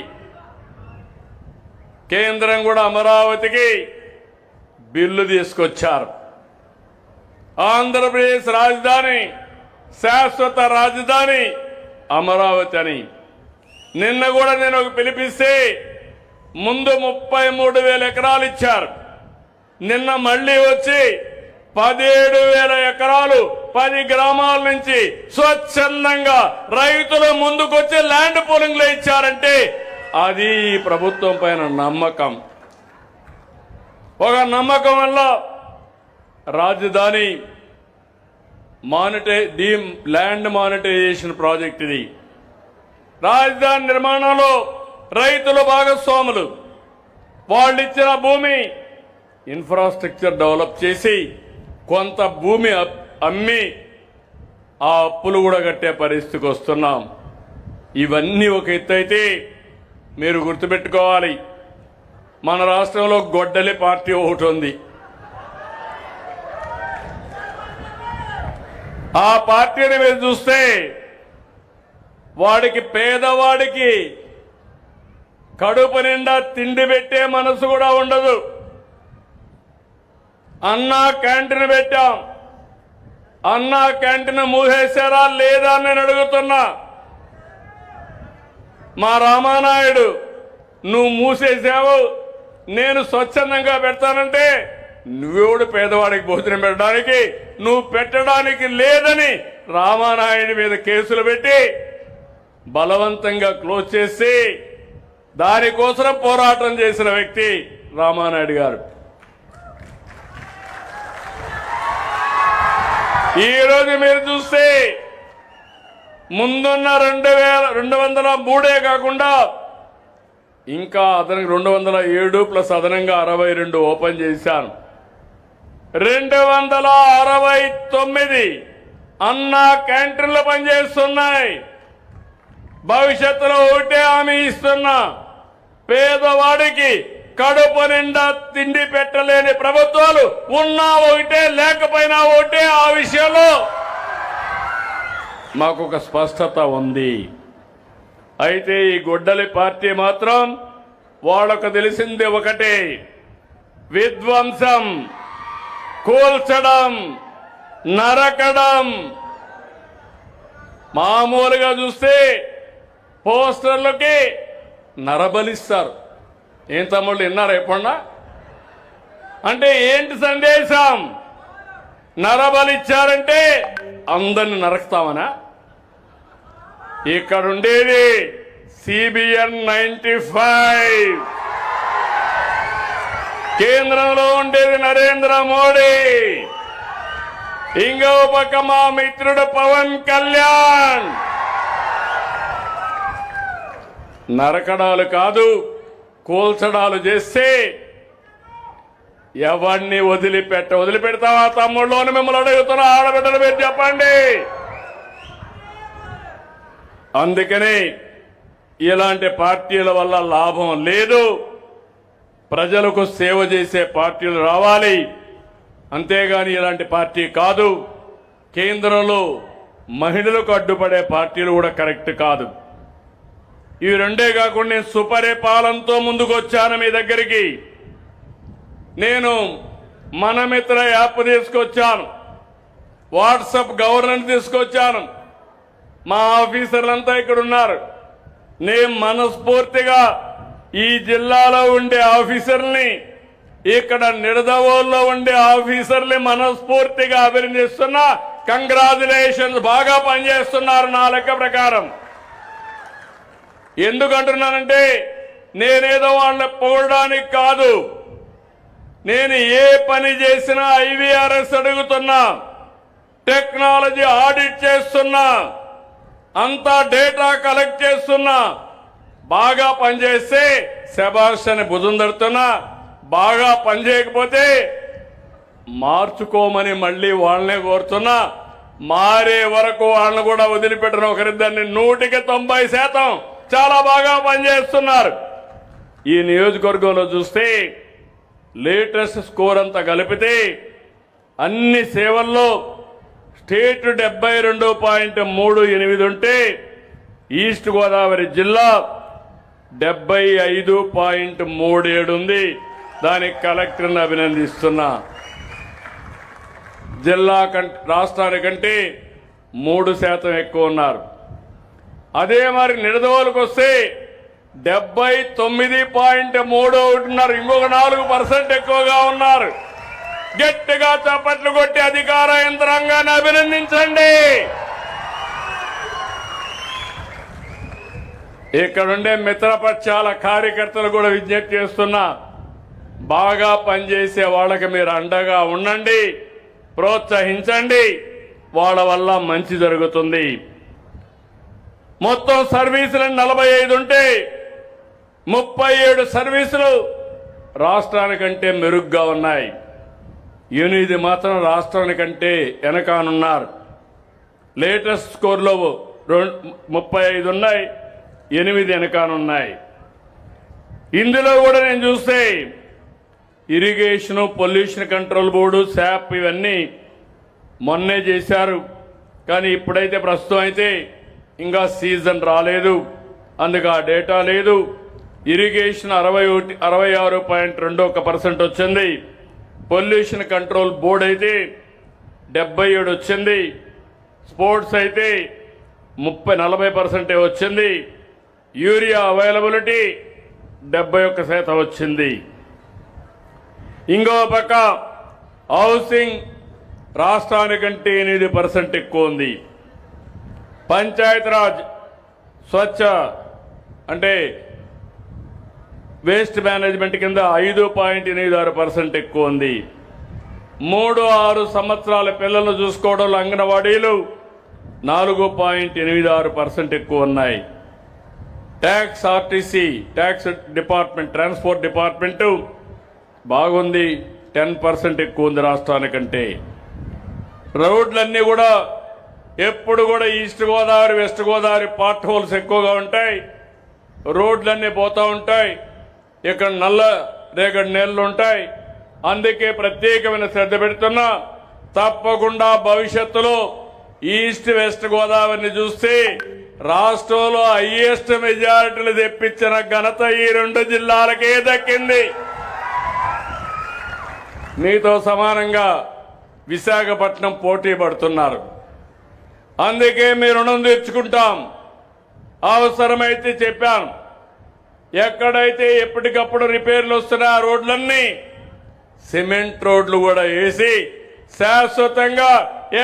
A: కేంద్రం కూడా అమరావతికి బిల్లు తీసుకొచ్చారు. ఆంధ్రప్రదేశ్ రాజధాని, శాశ్వత రాజధాని అమరావతి అని. నిన్న కూడా నేను ఒక పిలిపిస్తే ముందు 33,000 ఎకరాలు ఇచ్చారు. నిన్న మళ్లీ వచ్చి 17,000 ఎకరాలు 10 గ్రామాల నుంచి స్వచ్ఛందంగా రైతులు ముందుకొచ్చి ల్యాండ్ పూలింగ్ లో ఇచ్చారంటే అది ఈ ప్రభుత్వం పైన నమ్మకం. ఒక నమ్మకం వల్ల రాజధాని ల్యాండ్ మానిటైజేషన్ ప్రాజెక్ట్ ఇది. రాజధాని నిర్మాణంలో రైతులు భాగస్వాములు. వాళ్ళు ఇచ్చిన భూమి ఇన్ఫ్రాస్ట్రక్చర్ డెవలప్ చేసి కొంత భూమి అమ్మి ఆ అప్పులు కూడా కట్టే పరిస్థితికి వస్తున్నాం. ఇవన్నీ ఒక ఎత్తు అయితే మీరు గుర్తుపెట్టుకోవాలి, మన రాష్ట్రంలో గొడ్డలి పార్టీ ఒకటి ఉంది. ఆ పార్టీని మీరు చూస్తే వాడికి, పేదవాడికి కడుపు నిండా తిండి పెట్టే మనసు కూడా ఉండదు. అన్నా క్యాంటీన్ పెట్టాం. అన్నా క్యాంటీన్ మూసేశారా లేదా అని నేను అడుగుతున్నా. మా రామానాయుడు, నువ్వు మూసేసావు, నేను స్వచ్ఛందంగా పెడతానంటే నువ్వెవడు పేదవాడికి భోజనం పెట్టడానికి? నువ్వు పెట్టడానికి లేదని రామానాయుడి మీద కేసులు పెట్టి బలవంతంగా క్లోజ్ చేసి దానికోసం పోరాటం చేసిన వ్యక్తి రామానాయుడు గారు. ఈరోజు మీరు చూస్తే ముందున్న 203 కాకుండా ఇంకా అదనంగా 207 ప్లస్ అదనంగా 62 ఓపెన్ చేశాను. 269 అన్నా క్యాంటీన్లు పనిచేస్తున్నాయి. భవిష్యత్తులో ఒకటే హామీ ఇస్తున్నా, పేదవాడికి కడుపు నిండా తిండి పెట్టలేని ప్రభుత్వాలు ఉన్నా ఒకటే లేకపోయినా ఒకటే. ఆ విషయంలో మాకు ఒక స్పష్టత ఉంది. అయితే ఈ గొడ్డలి పార్టీ మాత్రం వాళ్ళకు తెలిసింది ఒకటే, విధ్వంసం, కూల్చడం, నరకడం. మామూలుగా చూస్తే పోస్టర్లకి నరబలిస్తారు. ఏం తమ్ముళ్ళు విన్నారా ఎప్పుడన్నా? అంటే ఏంటి సందేశం? నరబలిచ్చారంటే అందరిని నరకుతామనా? ఇక్కడ ఉండేది CBN 95, కేంద్రంలో ఉండేది నరేంద్ర మోడీ, ఇంకో పక్క మా మిత్రుడు పవన్ కళ్యాణ్. నరకడాలు కాదు, కూల్చడాలు చేస్తే ఎవరిని వదిలిపెడతావా తమ్ముళ్ళోని మిమ్మల్ని అడుగుతున్నా, ఆడబిడ్డలు మీరు చెప్పండి. అందుకని ఇలాంటి పార్టీల వల్ల లాభం లేదు. ప్రజలకు సేవ చేసే పార్టీలు రావాలి, అంతేగాని ఇలాంటి పార్టీ కాదు. కేంద్రంలో మహిళలకు అడ్డుపడే పార్టీలు కూడా కరెక్ట్ కాదు. ఇవి రెండే కాకుండా నేను సుపరిపాలనతో ముందుకు వచ్చాను మీ దగ్గరికి. నేను మనమిత్ర యాప్ తీసుకొచ్చాను, వాట్సాప్ గవర్నెన్స్ తీసుకొచ్చాను. మా ఆఫీసర్లంతా ఇక్కడ ఉన్నారు. నేను మనస్ఫూర్తిగా ఈ జిల్లాలో ఉండే ఆఫీసర్ని, ఇక్కడ నిడదవోల్లో ఉండే ఆఫీసర్ని మనస్ఫూర్తిగా అభినందిస్తున్నా. కంగ్రాచులేషన్స్, బాగా పనిచేస్తున్నారు నా లెక్క ప్రకారం. ఎందుకంటున్నానంటే నేనేదో వాళ్ళని పొగడానికి కాదు. నేను ఏ పని చేసినా IVRS అడుగుతున్నా, టెక్నాలజీ ఆడిట్ చేస్తున్నా, అంతా డేటా కలెక్ట్ చేస్తున్నా. బాగా పనిచేస్తే శభాష్ అని భుజం తడుతున్నా, బాగా పనిచేయకపోతే మార్చుకోమని మళ్ళీ వాళ్ళనే కోరుతున్నా. మారే వరకు వాళ్ళని కూడా వదిలిపెట్టిన ఒకరిద్దరిని 100% చాలా బాగా పనిచేస్తున్నారు. ఈ నియోజకవర్గంలో చూస్తే లేటెస్ట్ స్కోర్ అంతా కలిపితే అన్ని సేవల్లో స్టేట్ 72.38 ఉంటే ఈస్ట్ గోదావరి జిల్లా 75.37 ఉంది. దానికి కలెక్టర్ని అభినందిస్తున్నా. జిల్లా రాష్ట్రానికంటే 3% ఎక్కువ ఉన్నారు. అదే మరి నిడదవోలుకు వస్తే 79.31 ఉన్నారు. ఇంకొక 4% ఎక్కువగా ఉన్నారు. గట్టిగా చప్పట్లు కొట్టి అధికార యంత్రాంగాన్ని అభినందించండి. ఇక్కడుండే మిత్రపక్షాల కార్యకర్తలు కూడా విజ్ఞప్తి చేస్తున్నా, బాగా పనిచేసే వాళ్ళకి మీరు అండగా ఉండండి, ప్రోత్సహించండి. వాళ్ళ వల్ల మంచి జరుగుతుంది. మొత్తం సర్వీసులు 45 ఉంటే 37 సర్వీసులు రాష్ట్రానికంటే మెరుగ్గా ఉన్నాయి. 8 మాత్రం రాష్ట్రానికంటే వెనకానున్నారు. లేటెస్ట్ స్కోర్లో 35 ఉన్నాయి, 8 వెనకానున్నాయి. ఇందులో కూడా నేను చూస్తే ఇరిగేషన్, పొల్యూషన్ కంట్రోల్ బోర్డు, శాప్ ఇవన్నీ మొన్నే చేశారు. కానీ ఇప్పుడైతే ప్రస్తుతం అయితే ఇంకా సీజన్ రాలేదు, అందుకు ఆ డేటా లేదు. ఇరిగేషన్ 66.21% వచ్చింది. పొల్యూషన్ కంట్రోల్ బోర్డు అయితే 77 వచ్చింది. స్పోర్ట్స్ అయితే 40% వచ్చింది. యూరియా అవైలబిలిటీ 71% వచ్చింది. ఇంకో పక్క హౌసింగ్ రాష్ట్రానికంటే 8% ఎక్కువ ఉంది. పంచాయతీరాజ్ స్వచ్ఛ అంటే వేస్ట్ మేనేజ్మెంట్ కింద 5.86% ఎక్కువ ఉంది. 3-6 సంవత్సరాల పిల్లలను చూసుకోవడంలో అంగన్వాడీలు 4.86% ఎక్కువ ఉన్నాయి. Tax RTC tax department transport department బాగుంది, 10% ఎక్కువ ఉంది రాష్ట్రానికంటే. రోడ్లన్నీ కూడా ఎప్పుడు కూడా east Godavari west Godavari part holes ఎక్కువగా ఉంటాయి. రోడ్లన్నీ పోతూ ఉంటాయి. ఇక్కడ నల్ల రేగడి నేలలు ఉంటాయి. అందుకే ప్రత్యేకమైన శ్రద్ధ పెడుతున్నా. తప్పకుండా భవిష్యత్తులో ఈస్ట్ వెస్ట్ గోదావరిని చూస్తే రాష్ట్రంలో హైయెస్ట్ మెజారిటీలు తెప్పించిన ఘనత ఈ 2 జిల్లాలకే దక్కింది. మీతో సమానంగా విశాఖపట్నం పోటీ పడుతున్నారు. అందుకే మీ రుణం తీర్చుకుంటాం. అవసరమైతే చెప్పాను, ఎక్కడైతే ఎప్పటికప్పుడు రిపేర్లు వస్తున్నా ఆ రోడ్లన్నీ సిమెంట్ రోడ్లు కూడా వేసి శాశ్వతంగా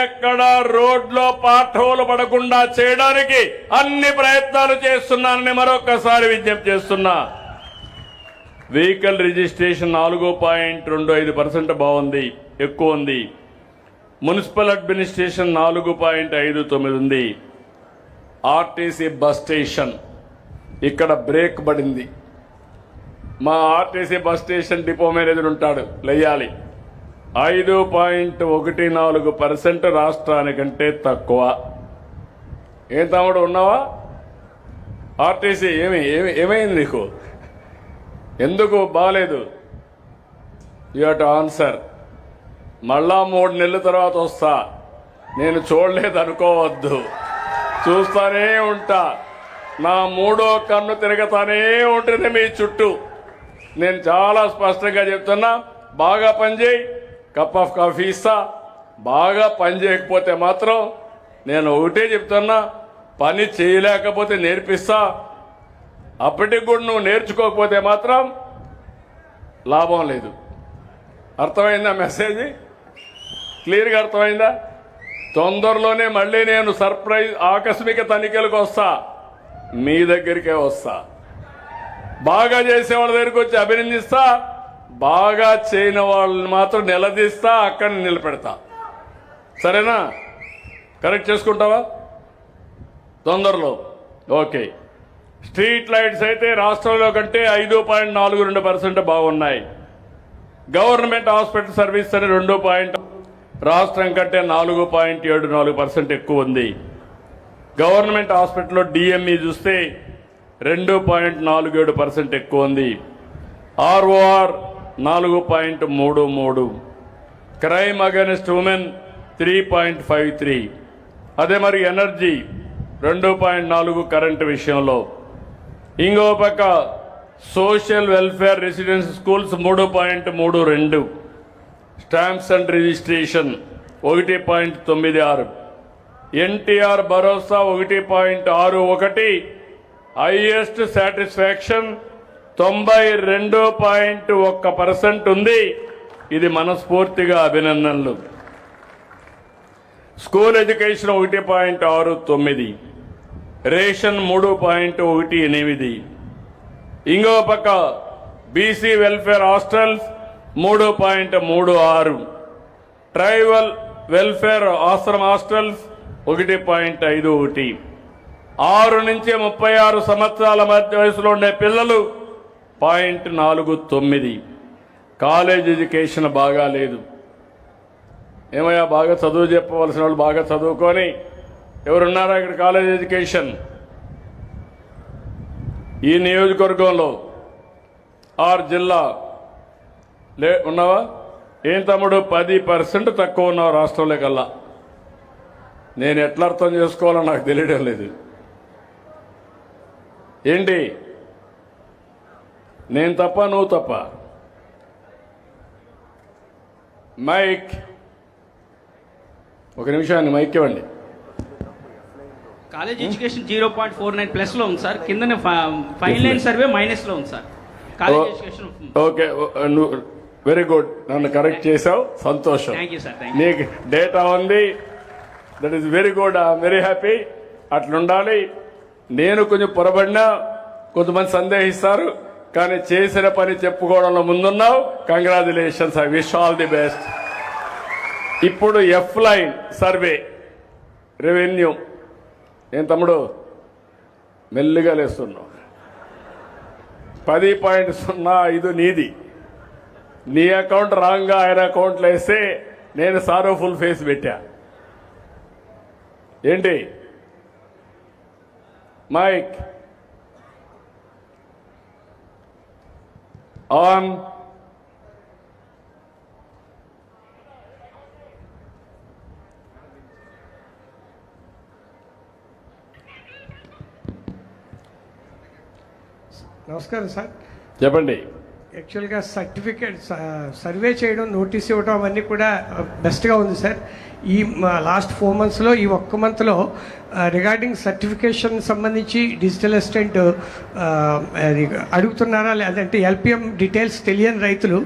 A: ఎక్కడ రోడ్లో పాఠోలు పడకుండా చేయడానికి అన్ని ప్రయత్నాలు చేస్తున్నానని మరొకసారి విజ్ఞప్తి చేస్తున్నా. వెహికల్ రిజిస్ట్రేషన్ 4.25% బాగుంది, ఎక్కువ ఉంది. మున్సిపల్ అడ్మినిస్ట్రేషన్ 4.59 ఉంది. ఆర్టీసీ బస్ స్టేషన్ ఇక్కడ బ్రేక్ పడింది. మా RTC bus station depot manager ఉంటాడు లెయ్యాలి. 5.14% రాష్ట్రానికంటే తక్కువ. ఏం తమ్ముడు ఉన్నావా? ఆర్టీసీ ఏమైంది నీకు? ఎందుకు బాలేదు? You have to answer. మళ్ళా 3 నెలల తర్వాత వస్తా. నేను చూడలేదు అనుకోవద్దు, చూస్తానే ఉంటా. నా 3వ కన్ను తిరగతానే ఉంటుంది మీ చుట్టూ. నేను చాలా స్పష్టంగా చెప్తున్నా, బాగా పనిచేయి, కప్ ఆఫ్ కాఫీ ఇస్తా. బాగా పని చేయకపోతే మాత్రం నేను ఒకటే చెప్తున్నా, పని చేయలేకపోతే నేర్పిస్తా. అప్పటికి కూడా నువ్వు నేర్చుకోకపోతే మాత్రం లాభం లేదు. అర్థమైందా మెసేజ్? క్లియర్గా అర్థమైందా? తొందరలోనే మళ్ళీ నేను సర్ప్రైజ్ ఆకస్మిక తనిఖీలకు వస్తా, మీ దగ్గరికే వస్తా. బాగా చేసే వాళ్ళ దగ్గరికి వచ్చి అభినందిస్తా, బాగా చేయని వాళ్ళని మాత్రం నిలదీస్తా, అక్కడ నిలబెడతా. సరేనా? కరెక్ట్ చేసుకుంటావా తొందరలో? ఓకే. స్ట్రీట్ లైట్స్ అయితే రాష్ట్రంలో కంటే 5.42% బాగున్నాయి. గవర్నమెంట్ హాస్పిటల్ సర్వీస్ అని 2 రాష్ట్రం కంటే 4.74% ఎక్కువ ఉంది. గవర్నమెంట్ హాస్పిటల్లో డిఎంఈ చూస్తే 2.47% ఎక్కువ ఉంది. ఆర్ఓఆర్ 4.33. Crime against women 3.53. అదే మరి ఎనర్జీ 2.4 కరెంటు విషయంలో. ఇంకో పక్క social welfare residence schools 3.32. Stamps and registration 1.96. NTR Bharosa 1.61. Highest satisfaction 92.1% ఉంది. ఇది మనస్ఫూర్తిగా అభినందనలు. School education 1.69. రేషన్ 3.18. ఇంకో పక్క BC welfare hostels 3.36. Tribal welfare ఆశ్రమ హాస్టల్స్ 1.51. 6 నుంచి 36 సంవత్సరాల మధ్య వయసులో ఉండే పిల్లలు 0.49. కాలేజ్ ఎడ్యుకేషన్ బాగా లేదు. ఏమయ్యా, బాగా చదువు చెప్పవలసిన వాళ్ళు బాగా చదువుకొని ఎవరున్నారా ఇక్కడ? కాలేజ్ ఎడ్యుకేషన్ ఈ నియోజకవర్గంలో జిల్లా ఉన్నావా? ఏం తమ్ముడు 10% తక్కువ ఉన్నావు రాష్ట్రంలో కల్లా. నేను ఎట్లా అర్థం చేసుకోవాలో నాకు తెలియడం లేదు. ఏంటి, నేను తప్ప నువ్వు తప్ప? మైక్ ఒక నిమిషాన్ని మైక్ ఇవ్వండి.
B: కాలేజ్ ఎడ్యుకేషన్ 0.49 ప్లస్ లో ఉంది సార్. కింద ఫైన్ లైన్ సర్వే మైనస్ లో ఉంది sir. College education
A: okay, very good, నన్ను కరెక్ట్ చేసావు, సంతోషం. నీకు డేటా ఉంది, that is very good, I'm very happy. అట్లుండాలి. నేను కొంచెం పొరబడినా కొంతమంది సందేహిస్తారు, కానీ చేసిన పని చెప్పుకోవడంలో ముందున్నావు. Congratulations, I wish all the best. ఇప్పుడు ఎఫ్ లైన్ సర్వే రెవెన్యూ. ఏం తమ్ముడు మెల్లిగా లేస్తున్నావు. 10.05 నీది. నీ అకౌంట్ రాంగ్గా ఆయన అకౌంట్లో వేస్తే నేను సారో ఫుల్ ఫేస్ పెట్టా. ఏంటి మైక్ ఆన్.
C: నమస్కారం సార్.
A: చెప్పండి.
C: యాక్చువల్గా సర్టిఫికేట్ సర్వే చేయడం, నోటీస్ ఇవ్వడం అవన్నీ కూడా బెస్ట్గా ఉంది సార్. ఈ లాస్ట్ 4 monthsలో ఈ ఒక్క మంత్లో రిగార్డింగ్ సర్టిఫికేషన్ సంబంధించి డిజిటల్ అసిస్టెంట్ అడుగుతున్నారా, లేదంటే ఎల్పిఎం డీటెయిల్స్ తెలియని రైతులు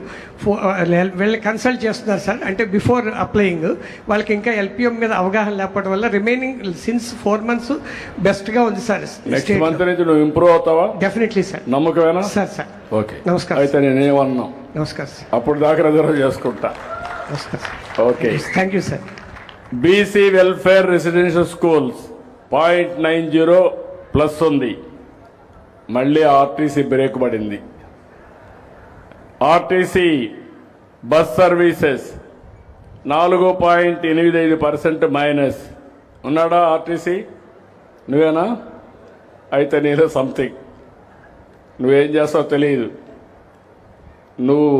C: వీళ్ళని కన్సల్ట్ చేస్తున్నారు సార్. అంటే బిఫోర్ అప్లయింగ్ వాళ్ళకి ఇంకా ఎల్పిఎం మీద అవగాహన లేకపోవడం వల్ల రిమైనింగ్ సిన్స్ 4 months బెస్ట్గా ఉంది సార్.
A: నెక్స్ట్ మంత్ నుంచి నువ్వు ఇంప్రూవ్ అవుతావా?
C: Definitely sir.
A: నమ్మకమేనా?
C: సార్.
A: ఓకే,
C: నమస్కారం.
A: అయితే నేనేమన్నా
C: నమస్కారం సార్.
A: అప్పుడు దాకా రిజర్వ్ చేసుకుంటా.
C: నమస్కారం sir.
A: Okay.
C: Thank you sir.
A: BC welfare residential schools 0.90 plus ఉంది. మళ్ళీ ఆర్టీసీ బ్రేక్ పడింది. RTC bus services 4.85% minus. ఉన్నాడా ఆర్టీసీ? నువ్వేనా? అయితే నీలో సంథింగ్. నువ్వేం చేస్తావో తెలియదు. నువ్వు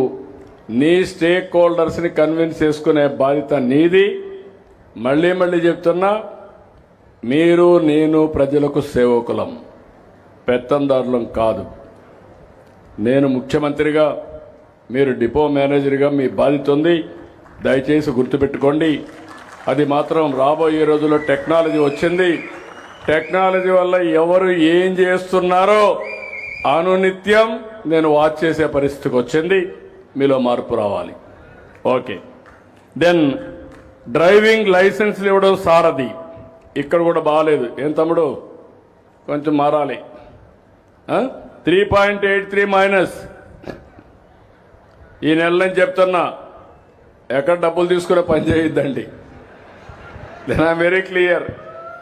A: నీ స్టేక్ హోల్డర్స్ని కన్విన్స్ చేసుకునే బాధ్యత నీది. మళ్ళీ చెప్తున్నా, మీరు నేను ప్రజలకు సేవకులం, పెత్తందారులం కాదు. నేను ముఖ్యమంత్రిగా, మీరు డిపో మేనేజర్గా మీ బాధ్యత ఉంది. దయచేసి గుర్తుపెట్టుకోండి. అది మాత్రం రాబోయే రోజుల్లో టెక్నాలజీ వచ్చింది. టెక్నాలజీ వల్ల ఎవరు ఏం చేస్తున్నారో అనునిత్యం నేను వాచ్ చేసే పరిస్థితికి వచ్చింది. మీలో మార్పు రావాలి. ఓకే. దెన్ డ్రైవింగ్ లైసెన్స్లు ఇవ్వడం సారథి. ఇక్కడ కూడా బాగాలేదు. ఏం తమ్ముడు, కొంచెం మారాలి. 3.83 మైనస్. ఈ నెల నుంచి చెప్తున్నా, ఎక్కడ డబ్బులు తీసుకునే పని చేయొద్దండి. Then I'm very clear.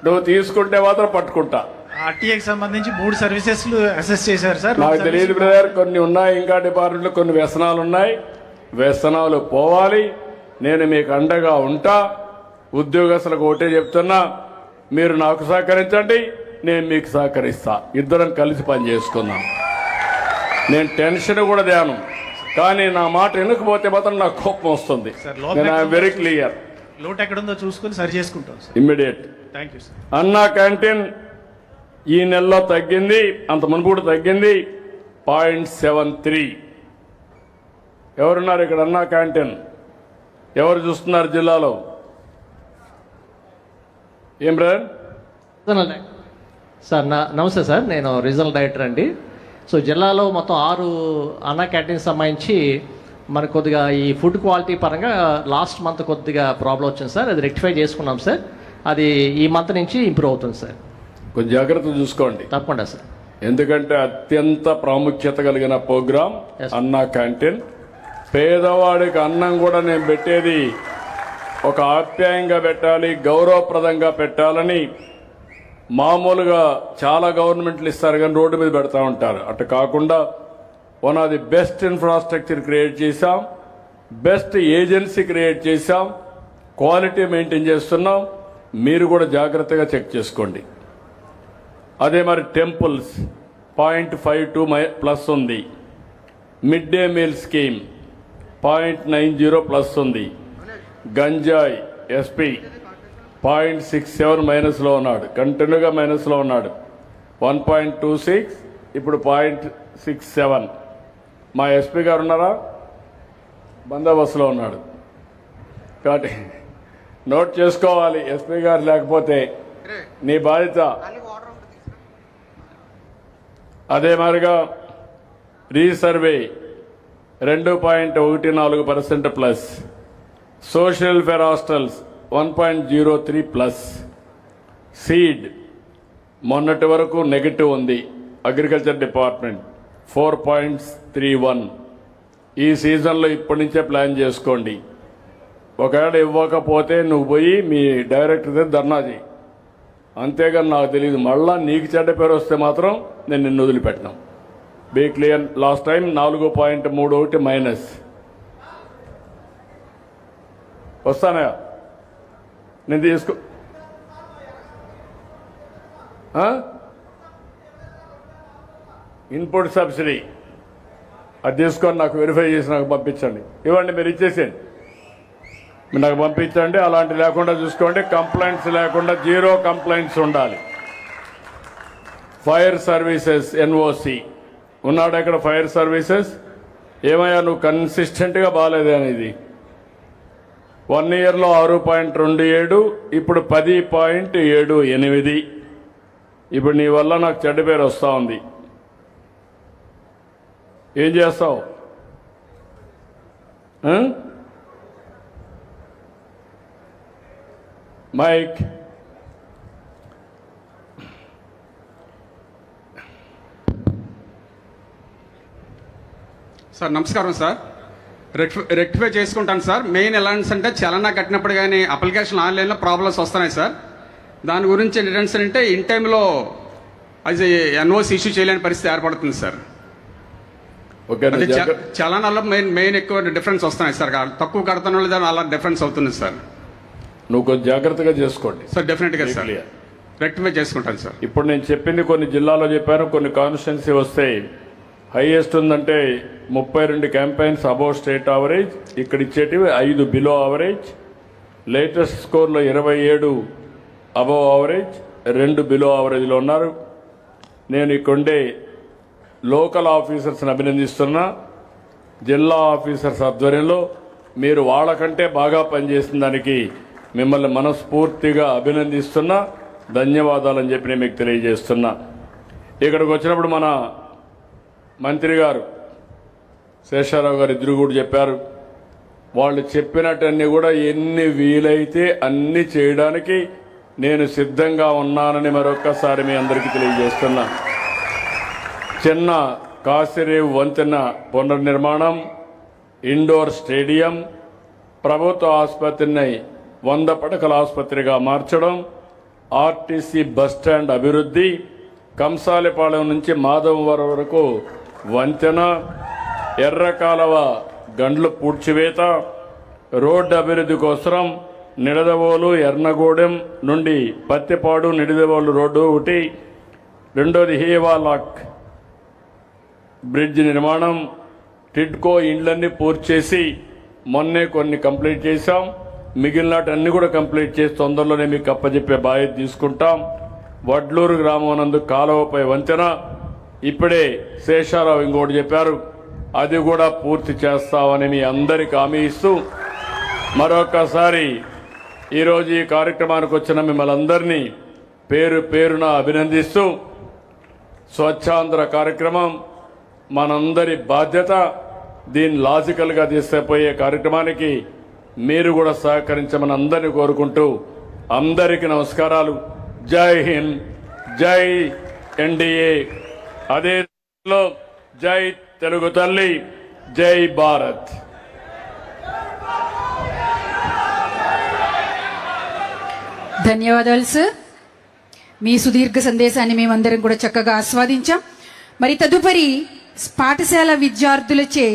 A: నువ్వు తీసుకుంటే మాత్రం పట్టుకుంటా.
D: ఆర్టీఏకి సంబంధించి 3 సర్వీసెస్ అసెస్ చేశారు సార్.
A: నాకు తెలియదు బ్రదర్, కొన్ని ఉన్నాయి ఇంకా డిపార్ట్మెంట్లో, కొన్ని వ్యసనాలు ఉన్నాయి. వ్యసనాలు పోవాలి. నేను మీకు అండగా ఉంటా. ఉద్యోగస్తులకు ఒకటే చెప్తున్నా, మీరు నాకు సహకరించండి, నేను మీకు సహకరిస్తా. ఇద్దరం కలిసి పని చేసుకుందాం. నేను టెన్షన్ కూడా ధ్యానం, కానీ నా మాట వినకపోతే మాత్రం నాకు కోపం వస్తుంది. నేను ఐఎమ్ వెరీ క్లియర్.
D: లోటు ఎక్కడుందో చూసుకుని సరి చేసుకుంటాం sir.
A: Immediate.
D: Thank you sir.
A: అన్నా క్యాంటీన్ ఈ నెలలో తగ్గింది, అంత మునుపు తగ్గింది 0.73. ఎవరున్నారు ఇక్కడ అన్నా క్యాంటీన్? ఎవరు చూస్తున్నారు జిల్లాలో? ఏం బ్రదర్?
E: సార్ నమస్తే సార్, నేను రీజనల్ డైరెక్టర్ అండి. సో జిల్లాలో మొత్తం 6 అన్నా క్యాంటీన్ సంబంధించి మనకు కొద్దిగా ఈ ఫుడ్ క్వాలిటీ పరంగా లాస్ట్ మంత్ కొద్దిగా ప్రాబ్లం వచ్చింది సార్. అది రెక్టిఫై చేసుకున్నాం సార్. అది ఈ మంత్ నుంచి ఇంప్రూవ్ అవుతుంది సార్.
A: కొంచెం జాగ్రత్త చూసుకోండి.
E: తప్పకుండా సార్.
A: ఎందుకంటే అత్యంత ప్రాముఖ్యత కలిగిన ప్రోగ్రాం
E: Yes.
A: అన్నా క్యాంటీన్. పేదవాడికి అన్నం కూడా నేను పెట్టేది ఒక ఆప్యాయంగా పెట్టాలి, గౌరవప్రదంగా పెట్టాలని. మామూలుగా చాలా గవర్నమెంట్లు ఇస్తారు కానీ రోడ్డు మీద పెడతా ఉంటారు. అటు కాకుండా one of the best infrastructure create చేశాం, బెస్ట్ ఏజెన్సీ క్రియేట్ చేశాం, క్వాలిటీ మెయింటైన్ చేస్తున్నాం. మీరు కూడా జాగ్రత్తగా చెక్ చేసుకోండి. అదే మరి టెంపుల్స్ 0.52 ప్లస్ ఉంది. Mid day meal scheme 0.90 plus ఉంది. గంజాయి ఎస్పీ 0.67 మైనస్లో ఉన్నాడు, కంటిన్యూగా మైనస్లో ఉన్నాడు. 1.26 ఇప్పుడు 0.67. మా ఎస్పీ గారు ఉన్నారా? బందోబస్తులో ఉన్నాడు. కాబట్టి నోట్ చేసుకోవాలి. ఎస్పీ గారు లేకపోతే నీ బాధ్యత. అదే మాదిరిగా resurvey 2.14% plus. Social welfare hostels 1.03 plus. Seed మొన్నటి వరకు నెగటివ్ ఉంది. Agriculture department 4.31. ఈ సీజన్లో ఇప్పటి నుంచే ప్లాన్ చేసుకోండి. ఒకవేళ ఇవ్వకపోతే నువ్వు పోయి మీ డైరెక్టర్ దగ్గర ధర్నా చేయి. అంతేగాని నాకు తెలియదు, మళ్ళా నీకు చెడ్డ పేరు వస్తే మాత్రం నేను నిన్ను వదిలిపెట్టినాం. Be clear. Last time 4.31 minus. వస్తానా నేను తీసుకో. ఇన్పుట్ సబ్సిడీ అది తీసుకొని నాకు వెరిఫై చేసి నాకు పంపించండి. ఇవ్వండి, మీరు ఇచ్చేసేయండి, మీరు నాకు పంపించండి. అలాంటి లేకుండా చూసుకోండి. కంప్లైంట్స్ లేకుండా, జీరో కంప్లైంట్స్ ఉండాలి. ఫైర్ సర్వీసెస్ ఎన్ఓసి ఉన్నాడు ఇక్కడ. ఫైర్ సర్వీసెస్ ఏమయ్యా నువ్వు కన్సిస్టెంట్గా బాగాలేదే అనేది. 1 ఇయర్లో 6.27, ఇప్పుడు 10.78. ఇప్పుడు నీ వల్ల నాకు చెడ్డ పేరు వస్తూ ఉంది. ఏం చేస్తావు? మైక్
F: సార్ నమస్కారం సార్. రెక్టిఫై చేసుకుంటాను సార్. మెయిన్ ఎలాంటి అంటే చలనా కట్టినప్పుడు కానీ అప్లికేషన్ ఆన్లైన్లో ప్రాబ్లమ్స్ వస్తున్నాయి సార్. దాని గురించి ఏంటంటే అంటే ఇన్ టైంలో అది ఎన్ఓసి ఇష్యూ చేయలేని పరిస్థితి ఏర్పడుతుంది సార్. అది చలనాల్లో మెయిన్ ఎక్కువ డిఫరెన్స్ వస్తున్నాయి సార్. తక్కువ కడతాను లేదా అలా డిఫరెన్స్ అవుతుంది సార్.
A: నువ్వు కొంచెం జాగ్రత్తగా చేసుకోండి
F: సార్. డెఫినెట్గా సార్ రెక్టిఫై చేసుకుంటాను సార్.
A: ఇప్పుడు నేను చెప్పింది కొన్ని జిల్లాలో చెప్పాను, కొన్ని కాన్స్టిట్యున్సీ వస్తే హైయెస్ట్ ఉందంటే 32 క్యాంపెయిన్స్ అబౌవ్ స్టేట్ యావరేజ్. ఇక్కడ ఇచ్చేటివి 5 బిలో యావరేజ్. లేటెస్ట్ స్కోర్లో 27 అబౌవ్ యావరేజ్, 2 బిలో యావరేజ్లో ఉన్నారు. నేను ఇక్కడుండే లోకల్ ఆఫీసర్స్ని అభినందిస్తున్నా. జిల్లా ఆఫీసర్స్ ఆధ్వర్యంలో మీరు వాళ్ళకంటే బాగా పనిచేసిన దానికి మిమ్మల్ని మనస్ఫూర్తిగా అభినందిస్తున్నా. ధన్యవాదాలని చెప్పి నేను మీకు తెలియజేస్తున్నా. ఇక్కడికి వచ్చినప్పుడు మన మంత్రి గారు శేషారావు గారు ఇద్దరు కూడా చెప్పారు. వాళ్ళు చెప్పినట్టన్నీ కూడా ఎన్ని వీలైతే అన్ని చేయడానికి నేను సిద్ధంగా ఉన్నానని మరొక్కసారి మీ అందరికీ తెలియజేస్తున్నా. చిన్న కాసిరేవు వంతెన పునర్నిర్మాణం, ఇండోర్ స్టేడియం, ప్రభుత్వ ఆసుపత్రిని 100 పడకల ఆసుపత్రిగా మార్చడం, ఆర్టీసీ బస్టాండ్ అభివృద్ధి, కంసాలిపాలెం నుంచి మాధవవరం వరకు వంతెన, ఎర్రకాలవ గండ్లు పూడ్చివేత, రోడ్డు అభివృద్ధి కోసం నిడదవోలు ఎర్నగూడెం నుండి పత్తిపాడు నిడదవోలు రోడ్డు ఒకటి, రెండోది హీవాలాక్ బ్రిడ్జ్ నిర్మాణం, టిడ్కో ఇండ్లన్నీ పూర్తి చేసి మొన్నే కొన్ని కంప్లీట్ చేశాం. మిగిలినటన్నీ కూడా కంప్లీట్ చేసి తొందరలోనే మీకు అప్పచెప్పే బాధ్యత తీసుకుంటాం. వడ్లూరు గ్రామం నందు కాలువపై వంతెన ఇప్పుడే శేషారావు ఇంకోటి చెప్పారు, అది కూడా పూర్తి చేస్తామని మీ అందరికి హామీ ఇస్తూ మరొకసారి ఈరోజు ఈ కార్యక్రమానికి వచ్చిన మిమ్మల్ని అందరినీ పేరు పేరున అభినందిస్తూ, స్వచ్ఛాంధ్ర కార్యక్రమం మనందరి బాధ్యత. దీన్ని లాజికల్గా తీసుకుపోయే కార్యక్రమానికి మీరు కూడా సహకరించమని అందరినీ కోరుకుంటూ అందరికీ నమస్కారాలు. జై హింద్, జై ఎన్డీఏ, అదే జై తెలుగు తల్లి, జై భారత్.
G: ధన్యవాదాలు సార్. మీ సుదీర్ఘ సందేశాన్ని మేమందరం కూడా చక్కగా ఆస్వాదించాం. మరి తదుపరి పాఠశాల విద్యార్థులచే